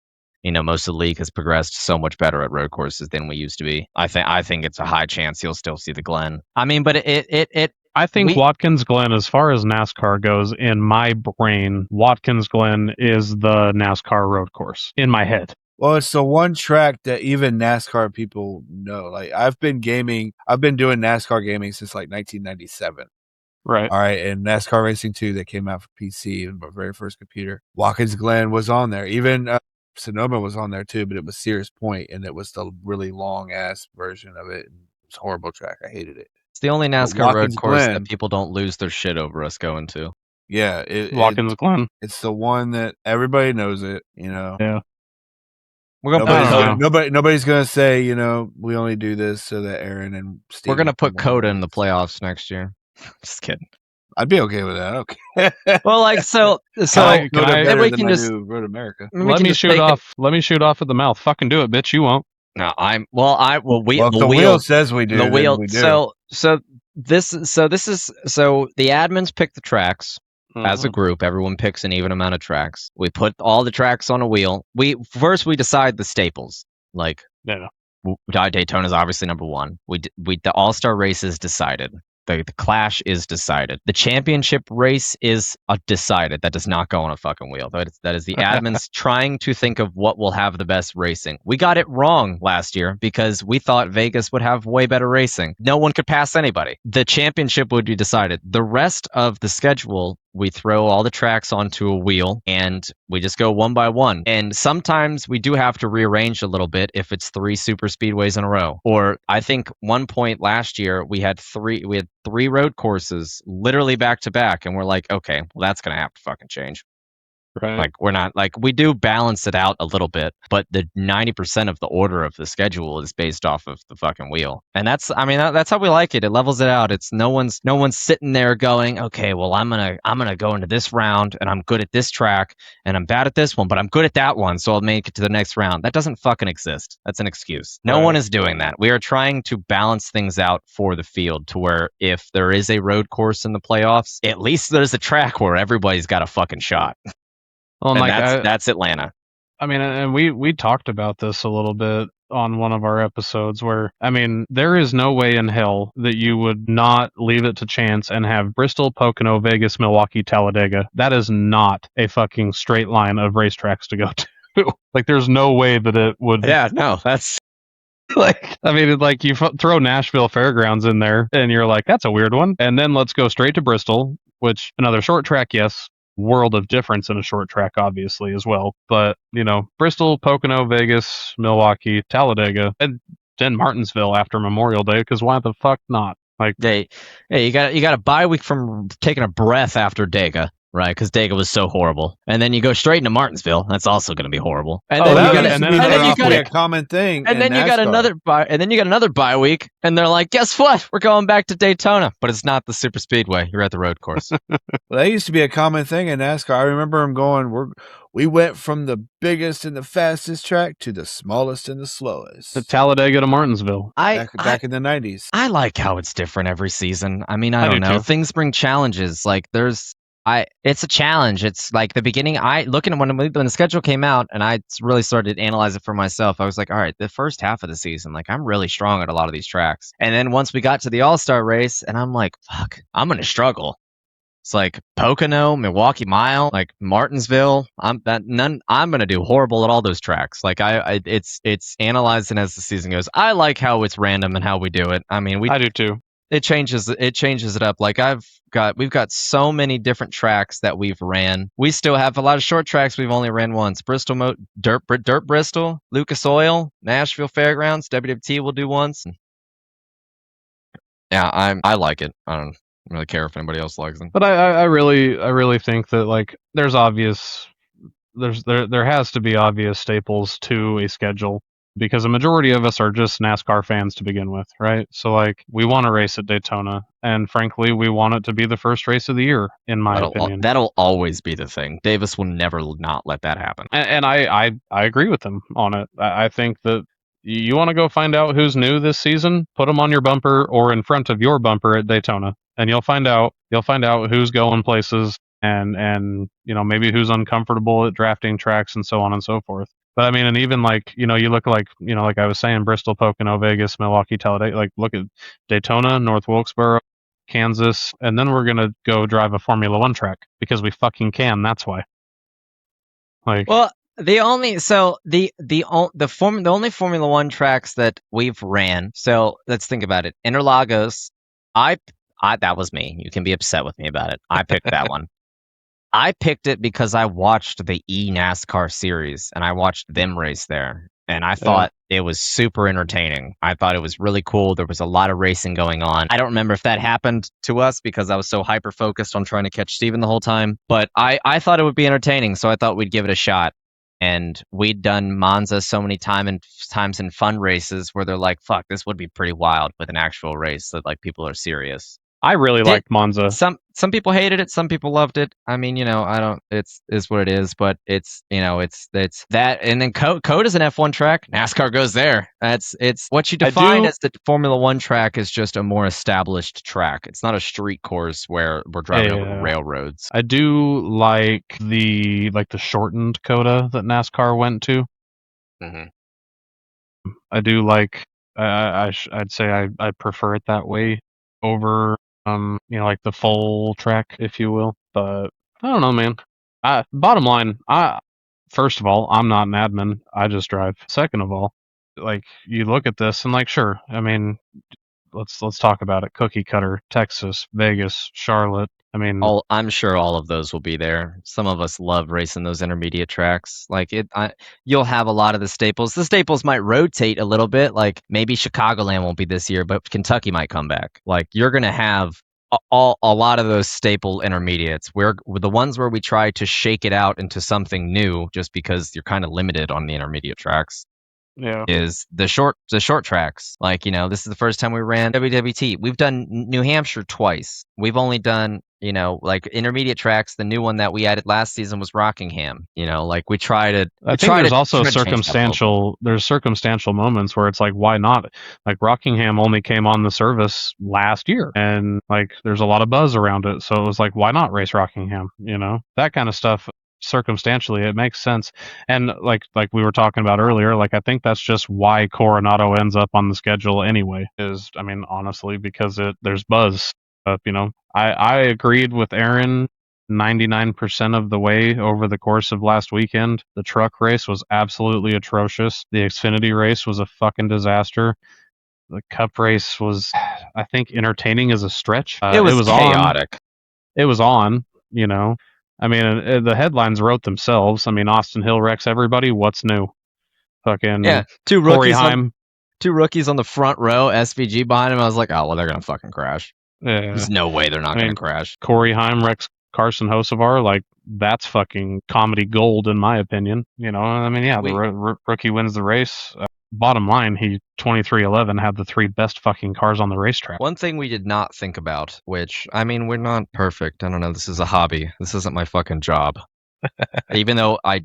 Speaker 4: most of the league has progressed so much better at road courses than we used to be. I think it's a high chance you'll still see the Glen. I mean, but
Speaker 3: I think
Speaker 4: we-
Speaker 3: Watkins Glen, as far as NASCAR goes, in my brain, Watkins Glen is the NASCAR road course in my head.
Speaker 2: Well, it's the one track that even NASCAR people know. Like, I've been doing NASCAR gaming since like 1997.
Speaker 3: Right.
Speaker 2: All right, and NASCAR Racing 2 that came out for PC, my very first computer. Watkins Glen was on there. Even Sonoma was on there too, but it was Sears Point, and it was the really long ass version of it. It was a horrible track. I hated it.
Speaker 4: It's the only NASCAR road
Speaker 2: Watkins
Speaker 4: course
Speaker 2: Glen-
Speaker 4: that people don't lose their shit over us going to.
Speaker 2: Yeah,
Speaker 3: Watkins Glen.
Speaker 2: it's the one that everybody knows it.
Speaker 3: Yeah.
Speaker 4: We're gonna
Speaker 3: I don't know.
Speaker 2: Nobody's gonna say, we only do this so that Aaron and Steve.
Speaker 4: we're gonna put
Speaker 2: come on.
Speaker 4: Coda in the playoffs next year. Just kidding.
Speaker 2: I'd be okay with that. Okay.
Speaker 4: Well, like so
Speaker 3: Can
Speaker 2: Coda
Speaker 3: I-
Speaker 2: better
Speaker 4: we
Speaker 2: than
Speaker 4: can
Speaker 2: I
Speaker 4: just
Speaker 2: do Road America.
Speaker 4: we
Speaker 3: Let
Speaker 4: can
Speaker 3: me
Speaker 4: just
Speaker 3: shoot
Speaker 4: make it-
Speaker 3: off. Let me shoot off at the mouth. Fucking do it, bitch. You won't.
Speaker 4: No,
Speaker 2: If
Speaker 4: the
Speaker 2: the
Speaker 4: wheel
Speaker 2: wheel says we do,
Speaker 4: the
Speaker 2: then
Speaker 4: wheel.
Speaker 2: we do.
Speaker 4: So the admins pick the tracks. As a group, everyone picks an even amount of tracks. We put all the tracks on a wheel. We decide the staples. Like
Speaker 3: Yeah.
Speaker 4: Daytona is obviously number 1. The All-Star race is decided. The Clash is decided. The championship race is decided. That does not go on a fucking wheel. That is the admins trying to think of what will have the best racing. We got it wrong last year because we thought Vegas would have way better racing. No one could pass anybody. The championship would be decided. The rest of the schedule, we throw all the tracks onto a wheel and we just go one by one. And sometimes we do have to rearrange a little bit if it's 3 super speedways in a row. Or I think one point last year we had 3 road courses literally back to back, and we're like, okay, well that's gonna have to fucking change.
Speaker 3: Right.
Speaker 4: Like we're not like we do balance it out a little bit, but the 90% of the order of the schedule is based off of the fucking wheel, and that's how we like it. It levels it out. It's no one's sitting there going, okay, well I'm gonna go into this round and I'm good at this track and I'm bad at this one, but I'm good at that one, so I'll make it to the next round. That doesn't fucking exist. That's an excuse. No
Speaker 3: Right.
Speaker 4: one is doing that. We are trying to balance things out for the field to where if there is a road course in the playoffs, at least there's a track where everybody's got a fucking shot.
Speaker 3: Well,
Speaker 4: And
Speaker 3: like,
Speaker 4: that's Atlanta.
Speaker 3: I mean, and we talked about this a little bit on one of our episodes where, I mean, there is no way in hell that you would not leave it to chance and have Bristol, Pocono, Vegas, Milwaukee, Talladega. That is not a fucking straight line of racetracks to go to. Like, there's no way that it would.
Speaker 4: Yeah, no, that's
Speaker 3: Like, I mean, like you throw Nashville Fairgrounds in there and you're like, that's a weird one. And then let's go straight to Bristol. which another short track, yes, world of difference in a short track, obviously, as well. But, Bristol, Pocono, Vegas, Milwaukee, Talladega, and then Martinsville after Memorial Day, because why the fuck not? Like,
Speaker 4: Hey, you got a bye week from taking a breath after Dega, right? Because Dega was so horrible, and then you go straight into Martinsville. That's also going to be horrible. And then you got
Speaker 2: a common thing.
Speaker 4: And then you got another bye. And then you got another bye week, and they're like, "Guess what? We're going back to Daytona, but it's not the super speedway. You're at the road course."
Speaker 2: Well, that used to be a common thing in NASCAR. I remember them going, we went from the biggest and the fastest track to the smallest and the slowest.
Speaker 3: The Talladega to Martinsville.
Speaker 2: Back in the 90s.
Speaker 4: I like how it's different every season. I mean, I don't know. Things bring challenges. Like it's a challenge. It's like the beginning. Looking at when the schedule came out, and I really started to analyze it for myself. I was like, all right, the first half of the season, like I'm really strong at a lot of these tracks. And then once we got to the All-Star race, and I'm like, fuck, I'm gonna struggle. It's like Pocono, Milwaukee Mile, like Martinsville. I'm gonna do horrible at all those tracks. Like it's analyzing as the season goes. I like how it's random and how we do it. I mean,
Speaker 3: I do too.
Speaker 4: It changes it up. Like we've got so many different tracks that we've ran. We still have a lot of short tracks we've only ran once. Bristol Dirt Bristol, Lucas Oil, Nashville Fairgrounds, WWT will do once. Yeah, I like it. I don't really care if anybody else likes them.
Speaker 3: But I really think that like there has to be obvious staples to a schedule, because a majority of us are just NASCAR fans to begin with, right? So like we want to race at Daytona, and frankly, we want it to be the first race of the year, in my opinion.
Speaker 4: That'll always be the thing. Davis will never not let that happen.
Speaker 3: And I agree with him on it. I think that you want to go find out who's new this season, put them on your bumper or in front of your bumper at Daytona, and you'll find out who's going places and maybe who's uncomfortable at drafting tracks and so on and so forth. But I mean, and even like, you look like, like I was saying, Bristol, Pocono, Vegas, Milwaukee, Talladega, like look at Daytona, North Wilkesboro, Kansas, and then we're going to go drive a Formula One track because we fucking can. That's why. Like,
Speaker 4: well, the only Formula One tracks that we've ran. So let's think about it. Interlagos, that was me. You can be upset with me about it. I picked that one. I picked it because I watched the eNASCAR series and I watched them race there. And I thought it was super entertaining. I thought it was really cool. There was a lot of racing going on. I don't remember if that happened to us because I was so hyper-focused on trying to catch Steven the whole time. But I thought it would be entertaining, so I thought we'd give it a shot. And we'd done Monza so many times in fun races where they're like, fuck, this would be pretty wild with an actual race that like people are serious.
Speaker 3: I really liked Monza.
Speaker 4: Some people hated it, some people loved it. I mean, I don't. It's what it is, but it's that. And then Code is an F1 track. NASCAR goes there. It's what you define as the Formula One track is just a more established track. It's not a street course where we're driving over railroads.
Speaker 3: I do like the shortened COTA that NASCAR went to.
Speaker 4: Mm-hmm.
Speaker 3: I do like. I'd say I prefer it that way over like the full track, if you will. But I don't know, man. Bottom line, first of all, I'm not an admin. I just drive. Second of all, like you look at this and like, sure. I mean, let's talk about it. Cookie Cutter, Texas, Vegas, Charlotte. I mean,
Speaker 4: I'm sure all of those will be there. Some of us love racing those intermediate tracks. Like you'll have a lot of the staples. The staples might rotate a little bit. Like maybe Chicagoland won't be this year, but Kentucky might come back. Like you're gonna have a lot of those staple intermediates. We're the ones where we try to shake it out into something new, just because you're kind of limited on the intermediate tracks.
Speaker 3: Yeah.
Speaker 4: Is the short tracks. Like, this is the first time we ran WWT. We've done New Hampshire twice. We've only done, like intermediate tracks. The new one that we added last season was Rockingham. Like we try to.
Speaker 3: I think there's also circumstantial. There's circumstantial moments where it's like, why not? Like Rockingham only came on the service last year, and like there's a lot of buzz around it. So it was like, why not race Rockingham? That kind of stuff. Circumstantially, it makes sense. And like we were talking about earlier, like I think that's just why Coronado ends up on the schedule anyway. Is I mean, honestly, because there's buzz. I agreed with Aaron 99% of the way over the course of last weekend. The truck race was absolutely atrocious. The Xfinity race was a fucking disaster. The Cup race was, I think, entertaining as a stretch.
Speaker 4: It was chaotic.
Speaker 3: it was on, you know. I mean, the headlines wrote themselves. I mean, Austin Hill wrecks everybody. What's new? Fucking
Speaker 4: Yeah,
Speaker 3: Corey Heim.
Speaker 4: two rookies on the front row, SVG behind him. I was like, oh well, they're gonna fucking crash.
Speaker 3: Yeah.
Speaker 4: There's no way they're not
Speaker 3: I
Speaker 4: gonna
Speaker 3: mean,
Speaker 4: crash.
Speaker 3: Corey Heim wrecks Carson Hocevar. Like, that's fucking comedy gold, in my opinion. You know, I mean, yeah, the rookie wins the race. Bottom line, he 23-11 had the 3 best fucking cars on the racetrack.
Speaker 4: One thing we did not think about, which, I mean, we're not perfect. I don't know. This is a hobby. This isn't my fucking job. Even though I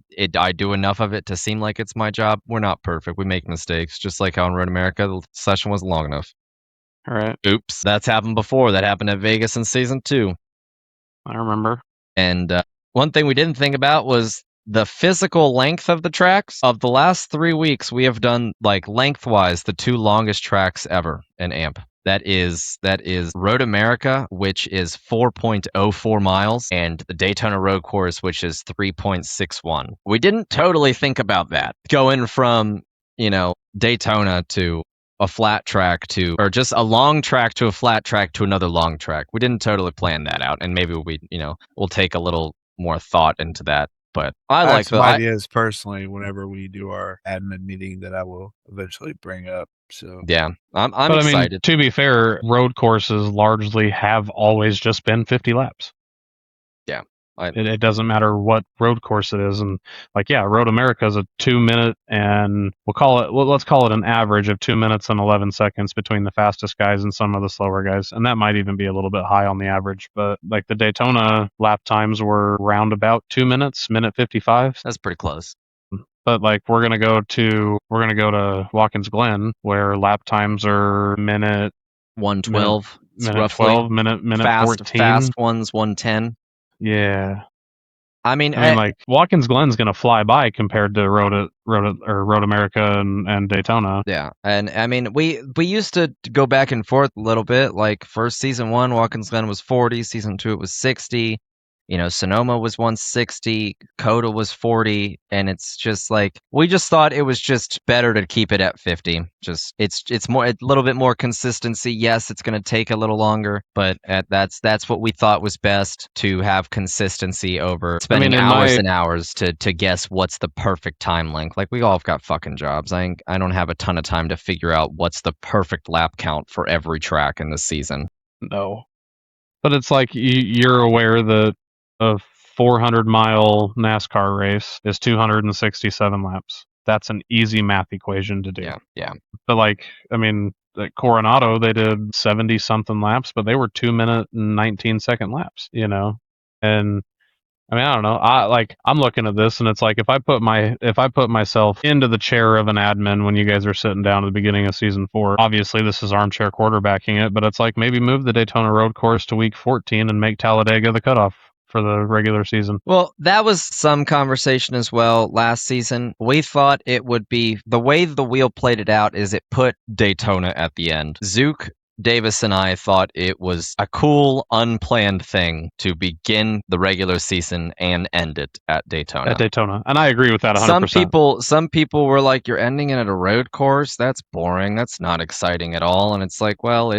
Speaker 4: do enough of it to seem like it's my job, we're not perfect. We make mistakes. Just like how in Road America, the session wasn't long enough.
Speaker 3: All right.
Speaker 4: Oops. That's happened before. That happened at Vegas in season 2.
Speaker 3: I remember.
Speaker 4: And one thing we didn't think about was the physical length of the tracks. Of the last 3 weeks, we have done, like, lengthwise, the 2 longest tracks ever in AMP. That is Road America, which is 4.04 miles, and the Daytona Road Course, which is 3.61. We didn't totally think about that. Going from, Daytona to a flat track or just a long track to a flat track to another long track. We didn't totally plan that out, and maybe we'll take a little more thought into that. But I like
Speaker 2: some ideas personally whenever we do our admin meeting that I will eventually bring up. So
Speaker 4: yeah, I'm
Speaker 3: but
Speaker 4: excited.
Speaker 3: I mean, to be fair, road courses largely have always just been 50 laps.
Speaker 4: Yeah.
Speaker 3: It doesn't matter what road course it is, and Road America is a 2 minute, and let's call it an average of 2 minutes and 11 seconds between the fastest guys and some of the slower guys, and that might even be a little bit high on the average. But like the Daytona lap times were round about 2 minutes, minute 55.
Speaker 4: That's pretty close.
Speaker 3: But like we're gonna go to Watkins Glen where lap times are minute
Speaker 4: 112,
Speaker 3: minute 12, minute
Speaker 4: fast,
Speaker 3: 14.
Speaker 4: Fast ones 110.
Speaker 3: Yeah.
Speaker 4: I mean,
Speaker 3: like Watkins Glen's gonna fly by compared to Road America and Daytona.
Speaker 4: Yeah, and I mean, we used to go back and forth a little bit. Like first season 1, Watkins Glen was 40. Season 2, it was 60. Sonoma was 160. Coda was 40, and it's just like we just thought it was just better to keep it at 50. Just it's more a little bit more consistency. Yes, it's going to take a little longer, but that's what we thought was best, to have consistency over spending hours and hours to guess what's the perfect time length. Like we all have got fucking jobs. I don't have a ton of time to figure out what's the perfect lap count for every track in this season.
Speaker 3: No, but it's like you're aware that a 400-mile NASCAR race is 267 laps. That's an easy math equation to do.
Speaker 4: Yeah.
Speaker 3: But like, I mean, at Coronado, they did 70-something laps, but they were 2 minute and 19-second laps, And I mean, I don't know. I'm looking at this, and it's like if I put myself into the chair of an admin when you guys are sitting down at the beginning of season 4. Obviously, this is armchair quarterbacking it, but it's like maybe move the Daytona Road Course to week 14 and make Talladega the cutoff for the regular season.
Speaker 4: Well, that was some conversation as well last season. We thought it would be the way the wheel played it out is it put Daytona at the end. Zook, Davis, and I thought it was a cool, unplanned thing to begin the regular season and end it at Daytona.
Speaker 3: And I agree with that 100%.
Speaker 4: Some people were like, "You're ending it at a road course? That's boring. That's not exciting at all." And it's like, well,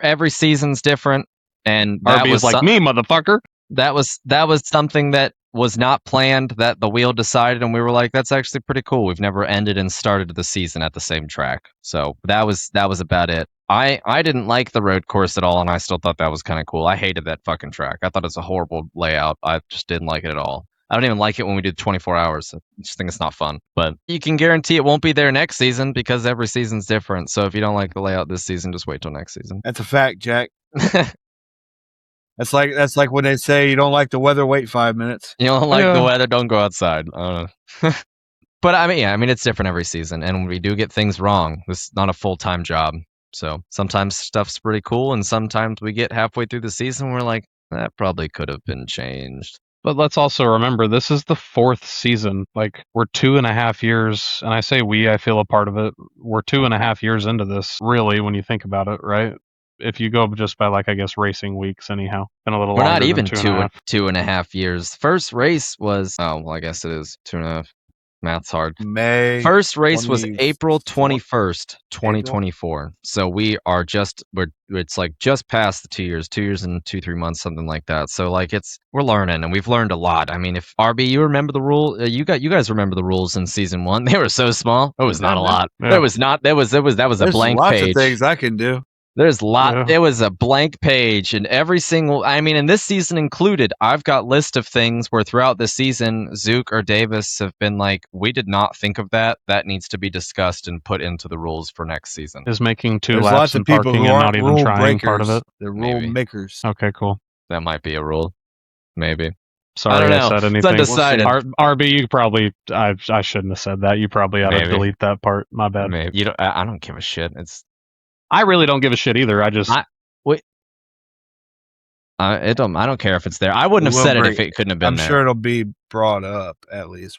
Speaker 4: every season's different. And that
Speaker 3: RB was like me, motherfucker.
Speaker 4: That was something that was not planned, that the wheel decided, and we were like, that's actually pretty cool. We've never ended and started the season at the same track. So that was about it. I didn't like the road course at all, and I still thought that was kind of cool. I hated that fucking track. I thought it's a horrible layout. I just didn't like it at all. I don't even like it when we do 24 hours. I just think it's not fun. But you can guarantee it won't be there next season because every season's different. So if you don't like the layout this season, just wait till next season.
Speaker 2: That's a fact, Jack. That's like when they say you don't like the weather, wait 5 minutes.
Speaker 4: You don't like the weather, don't go outside. I don't know. But I mean, it's different every season, and we do get things wrong. This is not a full-time job. So sometimes stuff's pretty cool, and sometimes we get halfway through the season, and we're like, that probably could have been changed.
Speaker 3: But let's also remember, this is the 4th season. Like, we're 2.5 years, and I say I feel a part of it. We're 2.5 years into this, really, when you think about it, right? If you go just by racing weeks, anyhow, and a little.
Speaker 4: We're
Speaker 3: longer
Speaker 4: not even
Speaker 3: than
Speaker 4: 2.5 years. First race was I guess it is 2.5. Math's hard.
Speaker 2: May.
Speaker 4: First race was
Speaker 2: 24th.
Speaker 4: April 21st, 2024. So it's like just past the 2 years, 2 years and 2-3 months, something like that. So like we're learning and we've learned a lot. I mean, if RB, you remember the rule, you guys remember the rules in season 1. They were so small. It was not a lot.
Speaker 3: Yeah.
Speaker 4: There was not, that was a
Speaker 2: There's
Speaker 4: blank
Speaker 2: lots
Speaker 4: page.
Speaker 2: of things I can do.
Speaker 4: There's a lot.
Speaker 3: Yeah.
Speaker 4: It was a blank page, and every single. I mean, and this season included. I've got list of things where throughout the season, Zook or Davis have been like, "We did not think of that. That needs to be discussed and put into the rules for next season."
Speaker 3: Is making 2
Speaker 2: There's
Speaker 3: laps
Speaker 2: lots
Speaker 3: and
Speaker 2: of people
Speaker 3: parking
Speaker 2: who
Speaker 3: and
Speaker 2: aren't
Speaker 3: not even
Speaker 2: rule
Speaker 3: trying
Speaker 2: breakers.
Speaker 3: part of it.
Speaker 2: They're rule
Speaker 4: Maybe.
Speaker 2: makers.
Speaker 3: Okay, cool.
Speaker 4: That might be a rule. Maybe.
Speaker 3: Sorry,
Speaker 4: I don't
Speaker 3: I
Speaker 4: know.
Speaker 3: said
Speaker 4: It's
Speaker 3: anything.
Speaker 4: undecided.
Speaker 3: RB, you probably. I shouldn't have said that. You probably ought to
Speaker 4: Maybe.
Speaker 3: delete that part. My bad.
Speaker 4: Maybe you don't. I don't give a shit. It's.
Speaker 3: I really don't give a shit either. I just.
Speaker 4: I don't care if it's there. I wouldn't have
Speaker 2: We'll
Speaker 4: said it
Speaker 2: bring
Speaker 4: if it couldn't have been
Speaker 2: I'm
Speaker 4: there.
Speaker 2: sure it'll be brought up at least.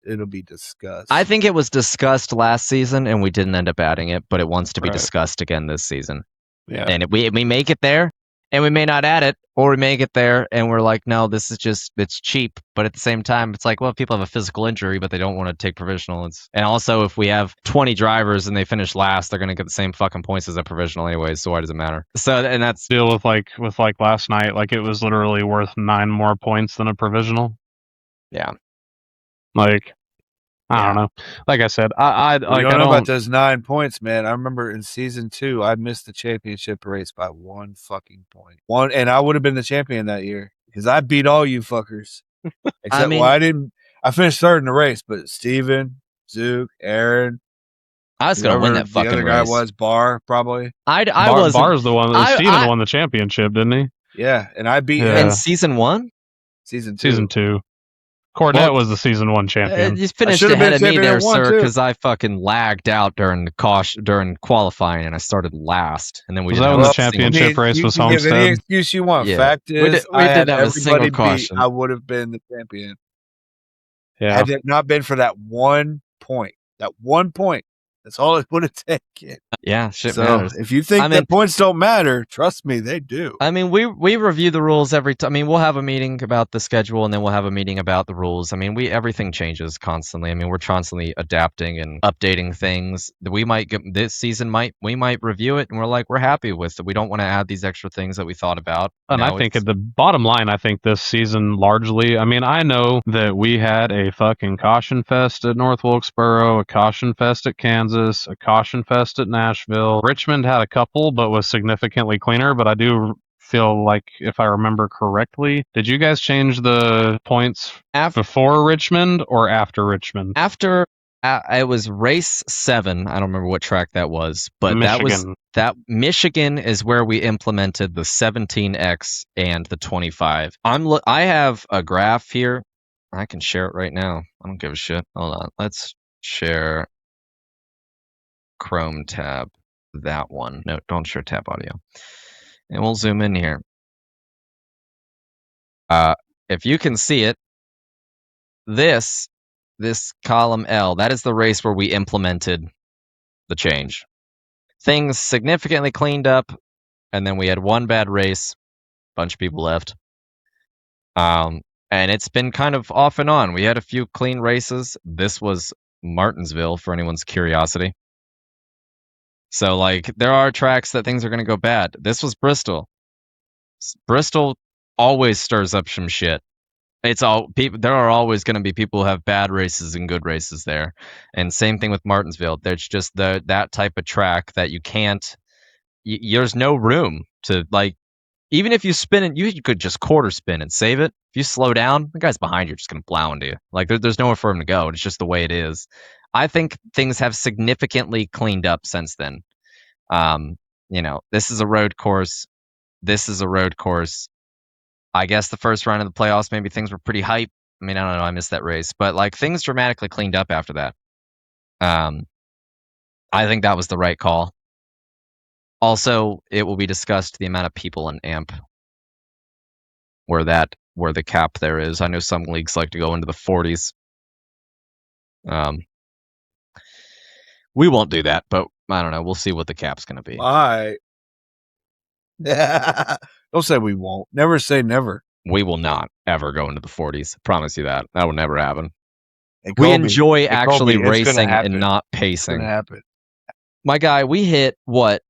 Speaker 2: It'll be discussed.
Speaker 4: I think it was discussed last season, and we didn't end up adding it, but it wants to be
Speaker 3: Right.
Speaker 4: discussed again this season.
Speaker 3: Yeah.
Speaker 4: And we make it there, and we may not add it, or we make it there, and we're like, no, this is just, it's cheap. But at the same time, it's like, well, if people have a physical injury, but they don't want to take provisional. And also, if we have 20 drivers and they finish last, they're going to get the same fucking points as a provisional anyways, so why does it matter? So, and that's...
Speaker 3: Deal with like last night, like it was literally worth 9 more points than a provisional.
Speaker 4: Yeah.
Speaker 3: Like, I don't know. Like I said, I
Speaker 2: don't know about those 9 points, man. I remember in season 2, I missed the championship race by 1 fucking point. And I would have been the champion that year because I beat all you fuckers. Except I didn't. I finished third in the race, but Steven, Zook, Aaron.
Speaker 4: I was gonna win that fucking race.
Speaker 2: The other guy was Barr, probably.
Speaker 3: Bar's the one. Steven won the championship, didn't he?
Speaker 2: Yeah, and I beat
Speaker 4: in
Speaker 2: him.
Speaker 4: season 1.
Speaker 2: Season 2.
Speaker 3: Season 2. Cornette was the season 1 champion.
Speaker 4: You finished ahead of me there, sir, because I fucking lagged out during qualifying, and I started last. And then we
Speaker 3: was that when the championship race was Homestead?
Speaker 2: Give any excuse you want.
Speaker 4: Yeah.
Speaker 2: Fact is,
Speaker 4: we did have a single caution.
Speaker 2: I would have been the champion.
Speaker 3: Yeah.
Speaker 2: Had it not been for that 1 point. That 1 point. That's all it would have taken.
Speaker 4: Yeah, shit
Speaker 2: so
Speaker 4: matters.
Speaker 2: If you think that points don't matter, trust me, they do.
Speaker 4: I mean, we review the rules every time. I mean, we'll have a meeting about the schedule, and then we'll have a meeting about the rules. I mean, everything changes constantly. I mean, we're constantly adapting and updating things. We might get this season. We might review it, and we're like, we're happy with it. We don't want to add these extra things that we thought about.
Speaker 3: And I think at the bottom line, I think this season largely. I mean, I know that we had a fucking caution fest at North Wilkesboro, a caution fest at Kansas, a caution fest at Nashville. Richmond had a couple, but was significantly cleaner. But I do feel like, if I remember correctly, did you guys change the points before Richmond or after Richmond?
Speaker 4: After it was race 7. I don't remember what track that was, but
Speaker 3: Michigan.
Speaker 4: Michigan is where we implemented the 17X and the 25. I have a graph here. I can share it right now. I don't give a shit. Hold on. Let's share Chrome tab. That one. No, don't share tab audio. And we'll zoom in here. If you can see it, this column L, that is the race where we implemented the change. Things significantly cleaned up, and then we had one bad race. Bunch of people left. And it's been kind of off and on. We had a few clean races. This was Martinsville, for anyone's curiosity. So, like, there are tracks that things are going to go bad. This was Bristol. Bristol always stirs up some shit. There are always going to be people who have bad races and good races there. And same thing with Martinsville. There's just that type of track that you can't. There's no room to, like, even if you spin it, you could just quarter spin and save it. If you slow down, the guys behind you are just going to plow into you. Like, there's nowhere for them to go. It's just the way it is. I think things have significantly cleaned up since then. This is a road course. This is a road course. I guess the first round of the playoffs, maybe things were pretty hype. I mean, I don't know. I missed that race. But, like, things dramatically cleaned up after that. I think that was the right call. Also, it will be discussed the amount of people in AMP where the cap there is. I know some leagues like to go into the 40s. We won't do that, but I don't know. We'll see what the cap's going to be.
Speaker 2: Why? Don't say we won't. Never say never.
Speaker 4: We will not ever go into the 40s. I promise you that. That will never happen.
Speaker 2: And
Speaker 4: We
Speaker 2: Colby,
Speaker 4: enjoy
Speaker 2: and
Speaker 4: actually
Speaker 2: Colby, it's gonna
Speaker 4: racing
Speaker 2: happen.
Speaker 4: and not
Speaker 2: It's gonna
Speaker 4: pacing.
Speaker 2: happen.
Speaker 4: My guy, we hit what?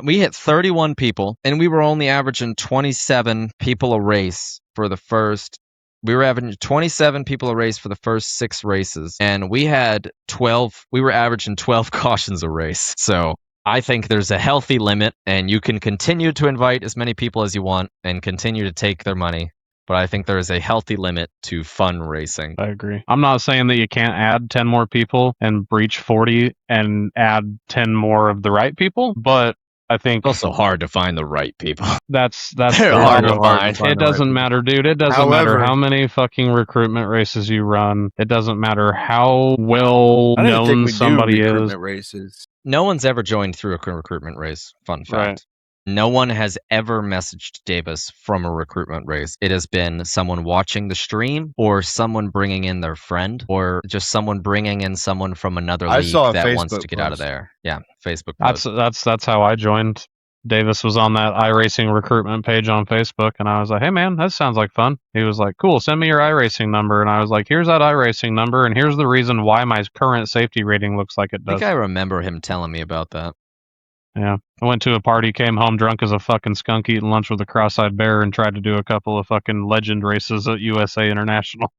Speaker 4: We hit 31 people, and we were only averaging 27 people a race for the first. We were averaging 27 people a race for the first 6 races, and we had 12. We were averaging 12 cautions a race. So I think there's a healthy limit, and you can continue to invite as many people as you want and continue to take their money. But I think there is a healthy limit to fun racing.
Speaker 3: I agree. I'm not saying that you can't add 10 more people and breach 40 and add 10 more of the right people, but I think
Speaker 4: It's also hard to find the right people.
Speaker 3: that's
Speaker 4: They're
Speaker 3: the
Speaker 4: hard to
Speaker 3: problem.
Speaker 4: find.
Speaker 3: It
Speaker 2: the right
Speaker 3: doesn't
Speaker 2: people.
Speaker 3: matter, dude. It doesn't matter
Speaker 2: However-
Speaker 3: how many fucking recruitment races you run. It doesn't matter how well
Speaker 2: I don't even think
Speaker 3: known
Speaker 2: we
Speaker 3: somebody
Speaker 2: do
Speaker 3: is.
Speaker 2: recruitment races.
Speaker 4: No one's ever joined through a recruitment race. Fun fact.
Speaker 3: Right.
Speaker 4: No one has ever messaged Davis from a recruitment race. It has been someone watching the stream or someone bringing in their friend or just someone bringing in someone from another
Speaker 2: I
Speaker 4: league
Speaker 2: saw a
Speaker 4: that wants
Speaker 2: Facebook
Speaker 4: to get out of
Speaker 2: post.
Speaker 4: there. Yeah, Facebook
Speaker 3: That's
Speaker 4: post.
Speaker 3: that's how I joined. Davis was on that iRacing recruitment page on Facebook, and I was like, "Hey man, that sounds like fun." He was like, "Cool, send me your iRacing number," and I was like, "Here's that iRacing number, and here's the reason why my current safety rating looks like it
Speaker 4: I
Speaker 3: does."
Speaker 4: think I remember him telling me about that.
Speaker 3: Yeah, I went to a party, came home drunk as a fucking skunk, eating lunch with a cross-eyed bear, and tried to do a couple of fucking legend races at USA International.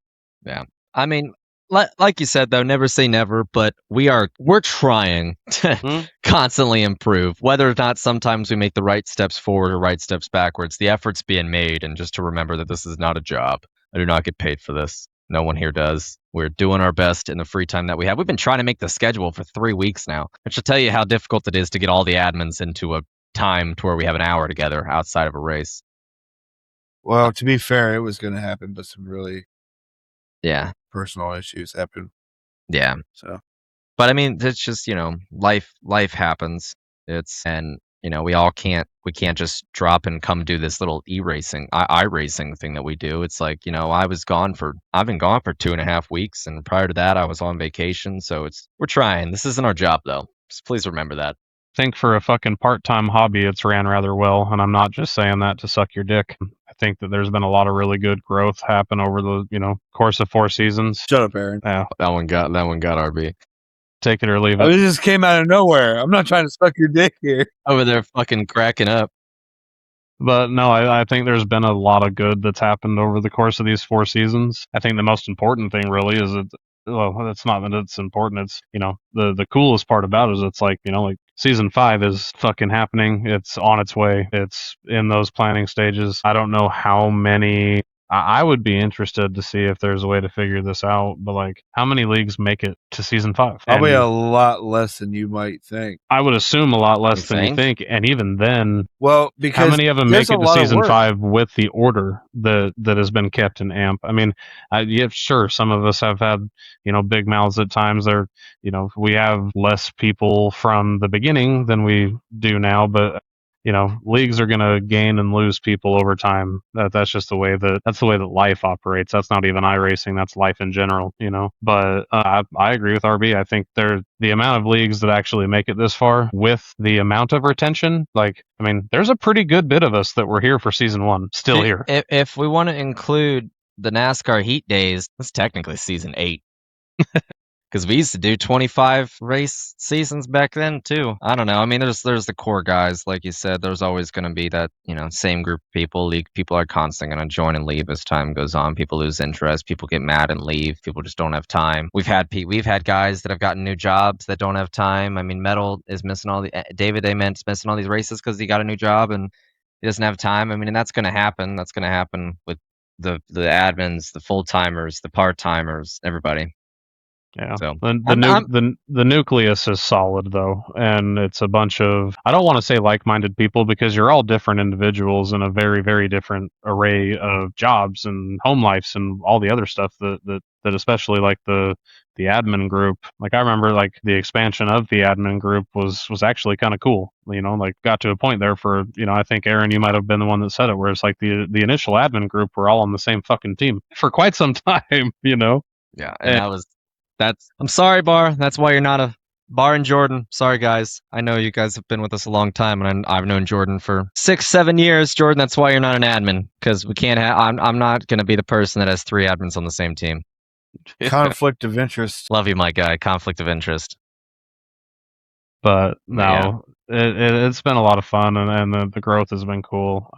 Speaker 4: I mean, like you said though, never say never, but we're trying to
Speaker 3: Hmm?
Speaker 4: constantly improve. Whether or not sometimes we make the right steps forward or right steps backwards, the effort's being made, and just to remember that this is not a job. I do not get paid for this. No one here does. We're doing our best in the free time that we have. We've been trying to make the schedule for 3 weeks now, which should tell you how difficult it is to get all the admins into a time to where we have an hour together outside of a race.
Speaker 2: Well, to be fair, it was gonna happen, but some really
Speaker 4: Yeah,
Speaker 2: personal issues happened.
Speaker 4: yeah.
Speaker 2: So
Speaker 4: But I mean, it's just, life happens. And we can't just drop and come do this little iRacing thing that we do. It's like, I've been gone for 2.5 weeks, and prior to that I was on vacation. So we're trying. This isn't our job though. Just please remember that.
Speaker 3: I think for a fucking part-time hobby, it's ran rather well, and I'm not just saying that to suck your dick. I think that there's been a lot of really good growth happen over the course of 4 seasons.
Speaker 2: shut up, Aaron.
Speaker 3: Yeah,
Speaker 4: That one got RB.
Speaker 3: take it or leave
Speaker 2: Oh,
Speaker 3: it.
Speaker 2: it just came out of nowhere. I'm not trying to suck your dick here.
Speaker 4: Over there fucking cracking up.
Speaker 3: But no, I think there's been a lot of good that's happened over the course of these 4 seasons. I think the most important thing really is it's not that it's important. It's, the coolest part about it is it's like season 5 is fucking happening. It's on its way. It's in those planning stages. I don't know how many. I would be interested to see if there's a way to figure this out, but how many leagues make it to season 5?
Speaker 2: Probably
Speaker 3: And
Speaker 2: a lot less than you might think.
Speaker 3: I would assume a lot less
Speaker 4: You
Speaker 3: than you think, and even then,
Speaker 2: Well, because
Speaker 3: how many of them
Speaker 2: there's
Speaker 3: make
Speaker 2: a
Speaker 3: it to
Speaker 2: lot of
Speaker 3: season
Speaker 2: work.
Speaker 3: 5 with the order that has been kept in AMP? I mean, yeah, sure, some of us have had big mouths at times. We have less people from the beginning than we do now, but leagues are going to gain and lose people over time. That's just the way that life operates. That's not even iRacing. That's life in general, But I agree with RB. I think the amount of leagues that actually make it this far with the amount of retention, there's a pretty good bit of us that were here for season 1 still here.
Speaker 4: If we want to include the NASCAR heat days, that's technically season 8. Because we used to do 25 race seasons back then too. I don't know. I mean, there's the core guys, like you said. There's always going to be that same group of people. League people are constantly going to join and leave as time goes on. People lose interest. People get mad and leave. People just don't have time. We've had guys that have gotten new jobs that don't have time. I mean, Metal is missing David Ament's missing all these races because he got a new job and he doesn't have time. I mean, and that's going to happen. That's going to happen with the admins, the full timers, the part timers, everybody.
Speaker 3: Yeah.
Speaker 4: So,
Speaker 3: The nucleus is solid though, and it's a bunch of, I don't want to say like-minded people because you're all different individuals in a very, very different array of jobs and home lives and all the other stuff that especially the admin group. I remember the expansion of the admin group was actually kind of cool. Got to a point there for, I think Aaron, you might have been the one that said it, where it's the initial admin group were all on the same fucking team for quite some time,
Speaker 4: Yeah, and I'm sorry, Bar. That's why you're not a Bar and Jordan. Sorry, guys. I know you guys have been with us a long time, and I've known Jordan for 6-7 years. Jordan, that's why you're not an admin, because we can't have. I'm not going to be the person that has 3 admins on the same team.
Speaker 2: Conflict of interest.
Speaker 4: Love you, my guy. Conflict of interest.
Speaker 3: But
Speaker 4: Yeah.
Speaker 3: no, it's been a lot of fun, and the growth has been cool.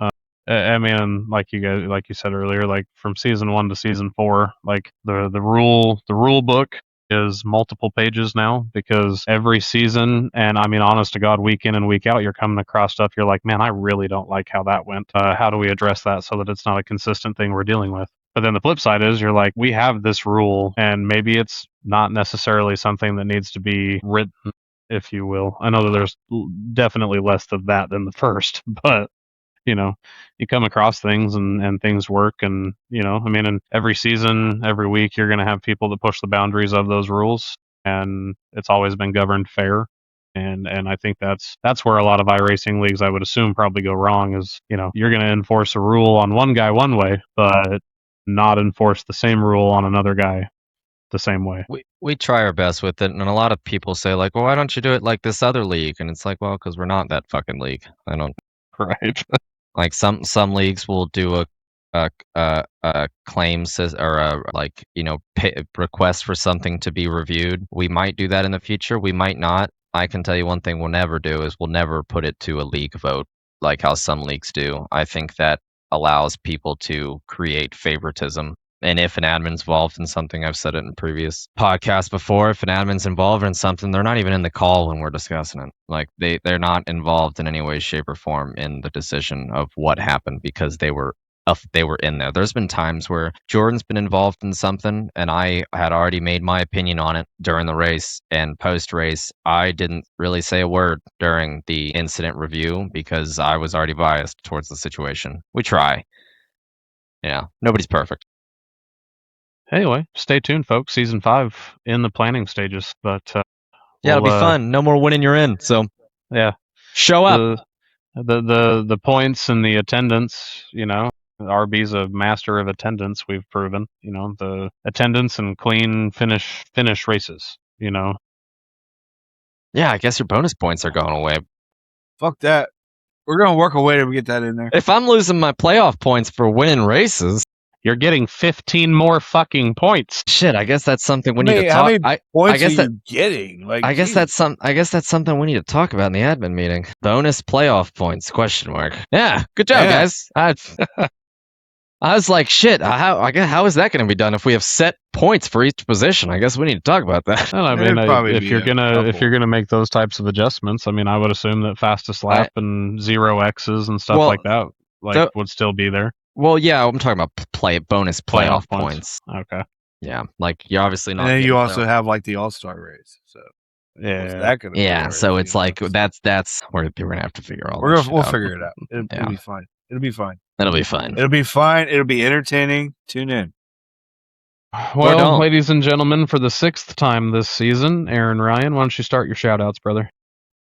Speaker 3: I mean, like you said earlier, like from season 1 to season 4, like the rule book is multiple pages now, because every season, and I mean, honest to God, week in and week out, you're coming across stuff. You're like, man, I really don't like how that went. How do we address that so that it's not a consistent thing we're dealing with? But then the flip side is, you're like, we have this rule, and maybe it's not necessarily something that needs to be written, if you will. I know that there's definitely less of that than the first, but you know, you come across things, and things work, and I mean, in every season, every week, you're going to have people that push the boundaries of those rules, and it's always been governed fair. And I think that's where a lot of iRacing leagues, I would assume, probably go wrong, is you're going to enforce a rule on one guy one way, but not enforce the same rule on another guy the same way.
Speaker 4: We try our best with it, and a lot of people say like, well, why don't you do it like this other league? And it's like, well, because we're not that fucking league. I don't.
Speaker 3: Right.
Speaker 4: Like some leagues will do a claim or a request for something to be reviewed. We might do that in the future. We might not. I can tell you one thing we'll never do is we'll never put it to a league vote like how some leagues do. I think that allows people to create favoritism. And if an admin's involved in something, I've said it in previous podcasts before, if an admin's involved in something, they're not even in the call when we're discussing it. Like they're not involved in any way, shape, or form in the decision of what happened because they were in there. There's been times where Jordan's been involved in something and I had already made my opinion on it during the race, and post race I didn't really say a word during the incident review because I was already biased towards the situation. We try. Yeah, nobody's perfect.
Speaker 3: Anyway, stay tuned, folks. Season 5 in the planning stages, but
Speaker 4: yeah, it'll be fun. No more winning, you're in. So
Speaker 3: yeah,
Speaker 4: show up.
Speaker 3: The points and the attendance. RB's a master of attendance. We've proven. The attendance and clean finish races.
Speaker 4: Yeah, I guess your bonus points are going away.
Speaker 2: Fuck that. We're gonna work a way to get that in there.
Speaker 4: If I'm losing my playoff points for winning races,
Speaker 3: you're getting 15 more fucking points.
Speaker 4: Shit, I guess that's something we need to talk.
Speaker 2: How many points are you getting? Like,
Speaker 4: I guess that's something we need to talk about in the admin meeting. Bonus playoff points? ? Yeah, good job, guys. I was like, shit. How is that going to be done if we have set points for each position? I guess we need to talk about that.
Speaker 3: Well, I mean, if you're gonna make those types of adjustments, I mean, I would assume that fastest lap and 0 X's and stuff like that would still be there.
Speaker 4: Well, yeah, I'm talking about bonus playoff points.
Speaker 3: Okay.
Speaker 4: Yeah, like you're obviously not.
Speaker 2: And then you also have like the All-Star race. So
Speaker 3: yeah,
Speaker 4: so it's like that's we're gonna have to figure all.
Speaker 2: We'll figure it out. It'll be fine. It'll be fine.
Speaker 4: It'll be fine.
Speaker 2: It'll be fine. It'll be entertaining. Tune in.
Speaker 3: Well, ladies and gentlemen, for the 6th time this season, Aaron Ryan, why don't you start your shout-outs, brother?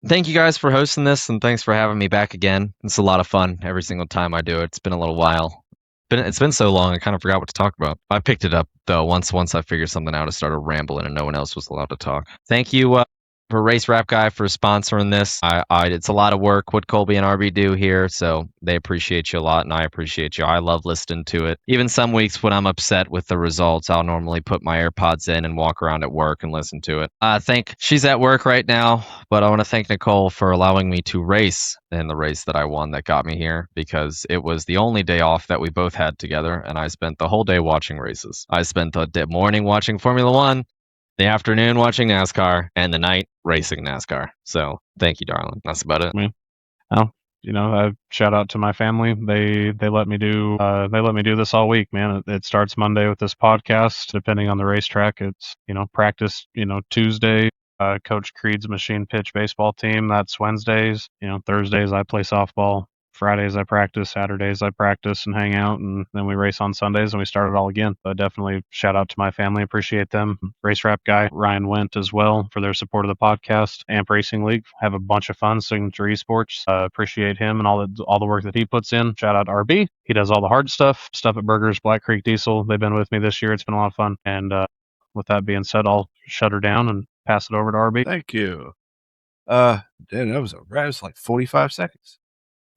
Speaker 4: Thank you guys for hosting this, and thanks for having me back again. It's a lot of fun every single time I do it. It's been a little while. It's been so long, I kind of forgot what to talk about. I picked it up, though, once I figured something out. I started rambling, and no one else was allowed to talk. Thank you for Race Wrap Guy for sponsoring this. It's a lot of work what Colby and RB do here, so they appreciate you a lot, and I appreciate you. I love listening to it. Even some weeks when I'm upset with the results, I'll normally put my AirPods in and walk around at work and listen to it. I think she's at work right now, but I want to thank Nicole for allowing me to race in the race that I won that got me here, because it was the only day off that we both had together, and I spent the whole day watching races. I spent the morning watching Formula One, the afternoon watching NASCAR, and the night racing NASCAR. So thank you, darling. That's about it.
Speaker 3: Shout out to my family. They let me do this all week, man. It starts Monday with this podcast. Depending on the racetrack, it's practice. Tuesday, Coach Creed's machine pitch baseball team. That's Wednesdays. Thursdays I play softball. Fridays I practice, Saturdays I practice and hang out, and then we race on Sundays and we start it all again. But definitely shout out to my family, appreciate them. Race Wrap Guy, Ryan Wendt as well for their support of the podcast. Amp Racing League, have a bunch of fun. Signature Esports, appreciate him and all the work that he puts in. Shout out to RB, he does all the hard stuff at Burgers, Black Creek Diesel. They've been with me this year. It's been a lot of fun. And with that being said, I'll shut her down and pass it over to RB.
Speaker 2: Thank you. That was a wrap. It was like 45 seconds.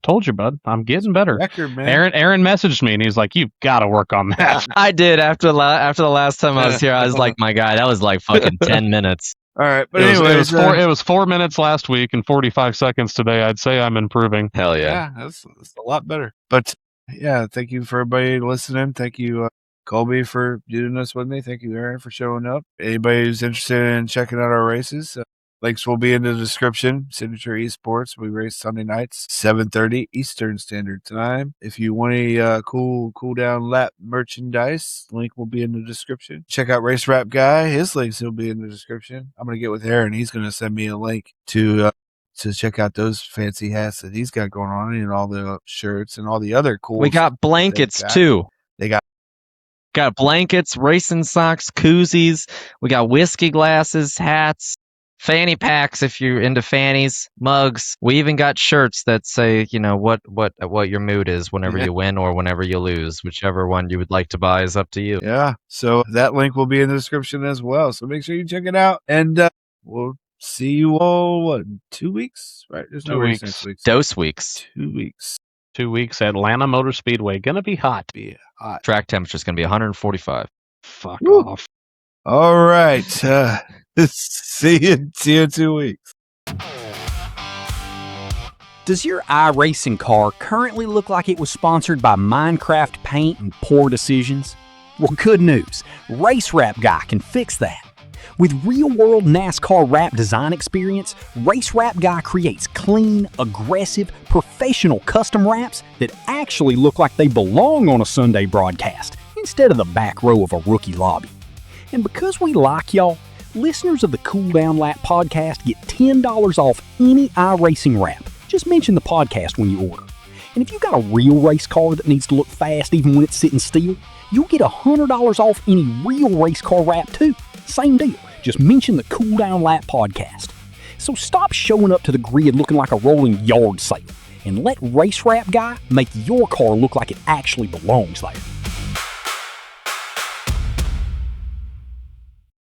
Speaker 3: Told you, bud. I'm getting better.
Speaker 2: Record, man.
Speaker 3: Aaron messaged me and he's like, "You've got to work on that."
Speaker 4: I did after the last time I was here. I was like, my God, that was like fucking 10 minutes.
Speaker 2: All right, but
Speaker 3: it
Speaker 2: anyway,
Speaker 3: it was 4 minutes last week and 45 seconds today. I'd say I'm improving.
Speaker 4: Hell yeah.
Speaker 2: yeah, that's a lot better. But yeah, thank you for everybody listening. Thank you, Colby, for doing this with me. Thank you, Aaron, for showing up. Anybody who's interested in checking out our races, links will be in the description. Signature Esports. We race Sunday nights, 7:30 Eastern Standard Time. If you want a cool down lap merchandise, link will be in the description. Check out Race Rap Guy. His links will be in the description. I'm gonna get with Aaron. He's gonna send me a link to check out those fancy hats that he's got going on, and all the shirts and all the other cool.
Speaker 4: We got blankets too.
Speaker 2: They got
Speaker 4: blankets, racing socks, koozies. We got whiskey glasses, hats, fanny packs if you're into fannies, mugs. We even got shirts that say, what your mood is whenever you win or whenever you lose. Whichever one you would like to buy is up to you.
Speaker 2: Yeah. So that link will be in the description as well. So make sure you check it out. And we'll see you all, in 2 weeks? Right? There's no race next week.
Speaker 4: Dose weeks.
Speaker 2: 2 weeks.
Speaker 3: 2 weeks, Atlanta Motor Speedway. Gonna be hot.
Speaker 4: Track temperature's going to be 145.
Speaker 3: Fuck
Speaker 2: Woo.
Speaker 3: off.
Speaker 2: All right. See you in 2 weeks.
Speaker 1: Does your iRacing car currently look like it was sponsored by Minecraft paint and poor decisions? Well, good news. Race Wrap Guy can fix that. With real-world NASCAR wrap design experience, Race Wrap Guy creates clean, aggressive, professional custom wraps that actually look like they belong on a Sunday broadcast instead of the back row of a rookie lobby. And because we like y'all, listeners of the Cool Down Lap podcast get $10 off any iRacing wrap. Just mention the podcast when you order. And if you've got a real race car that needs to look fast even when it's sitting still, you'll get $100 off any real race car wrap too. Same deal. Just mention the Cool Down Lap podcast. So stop showing up to the grid looking like a rolling yard sale and let Race Wrap Guy make your car look like it actually belongs there.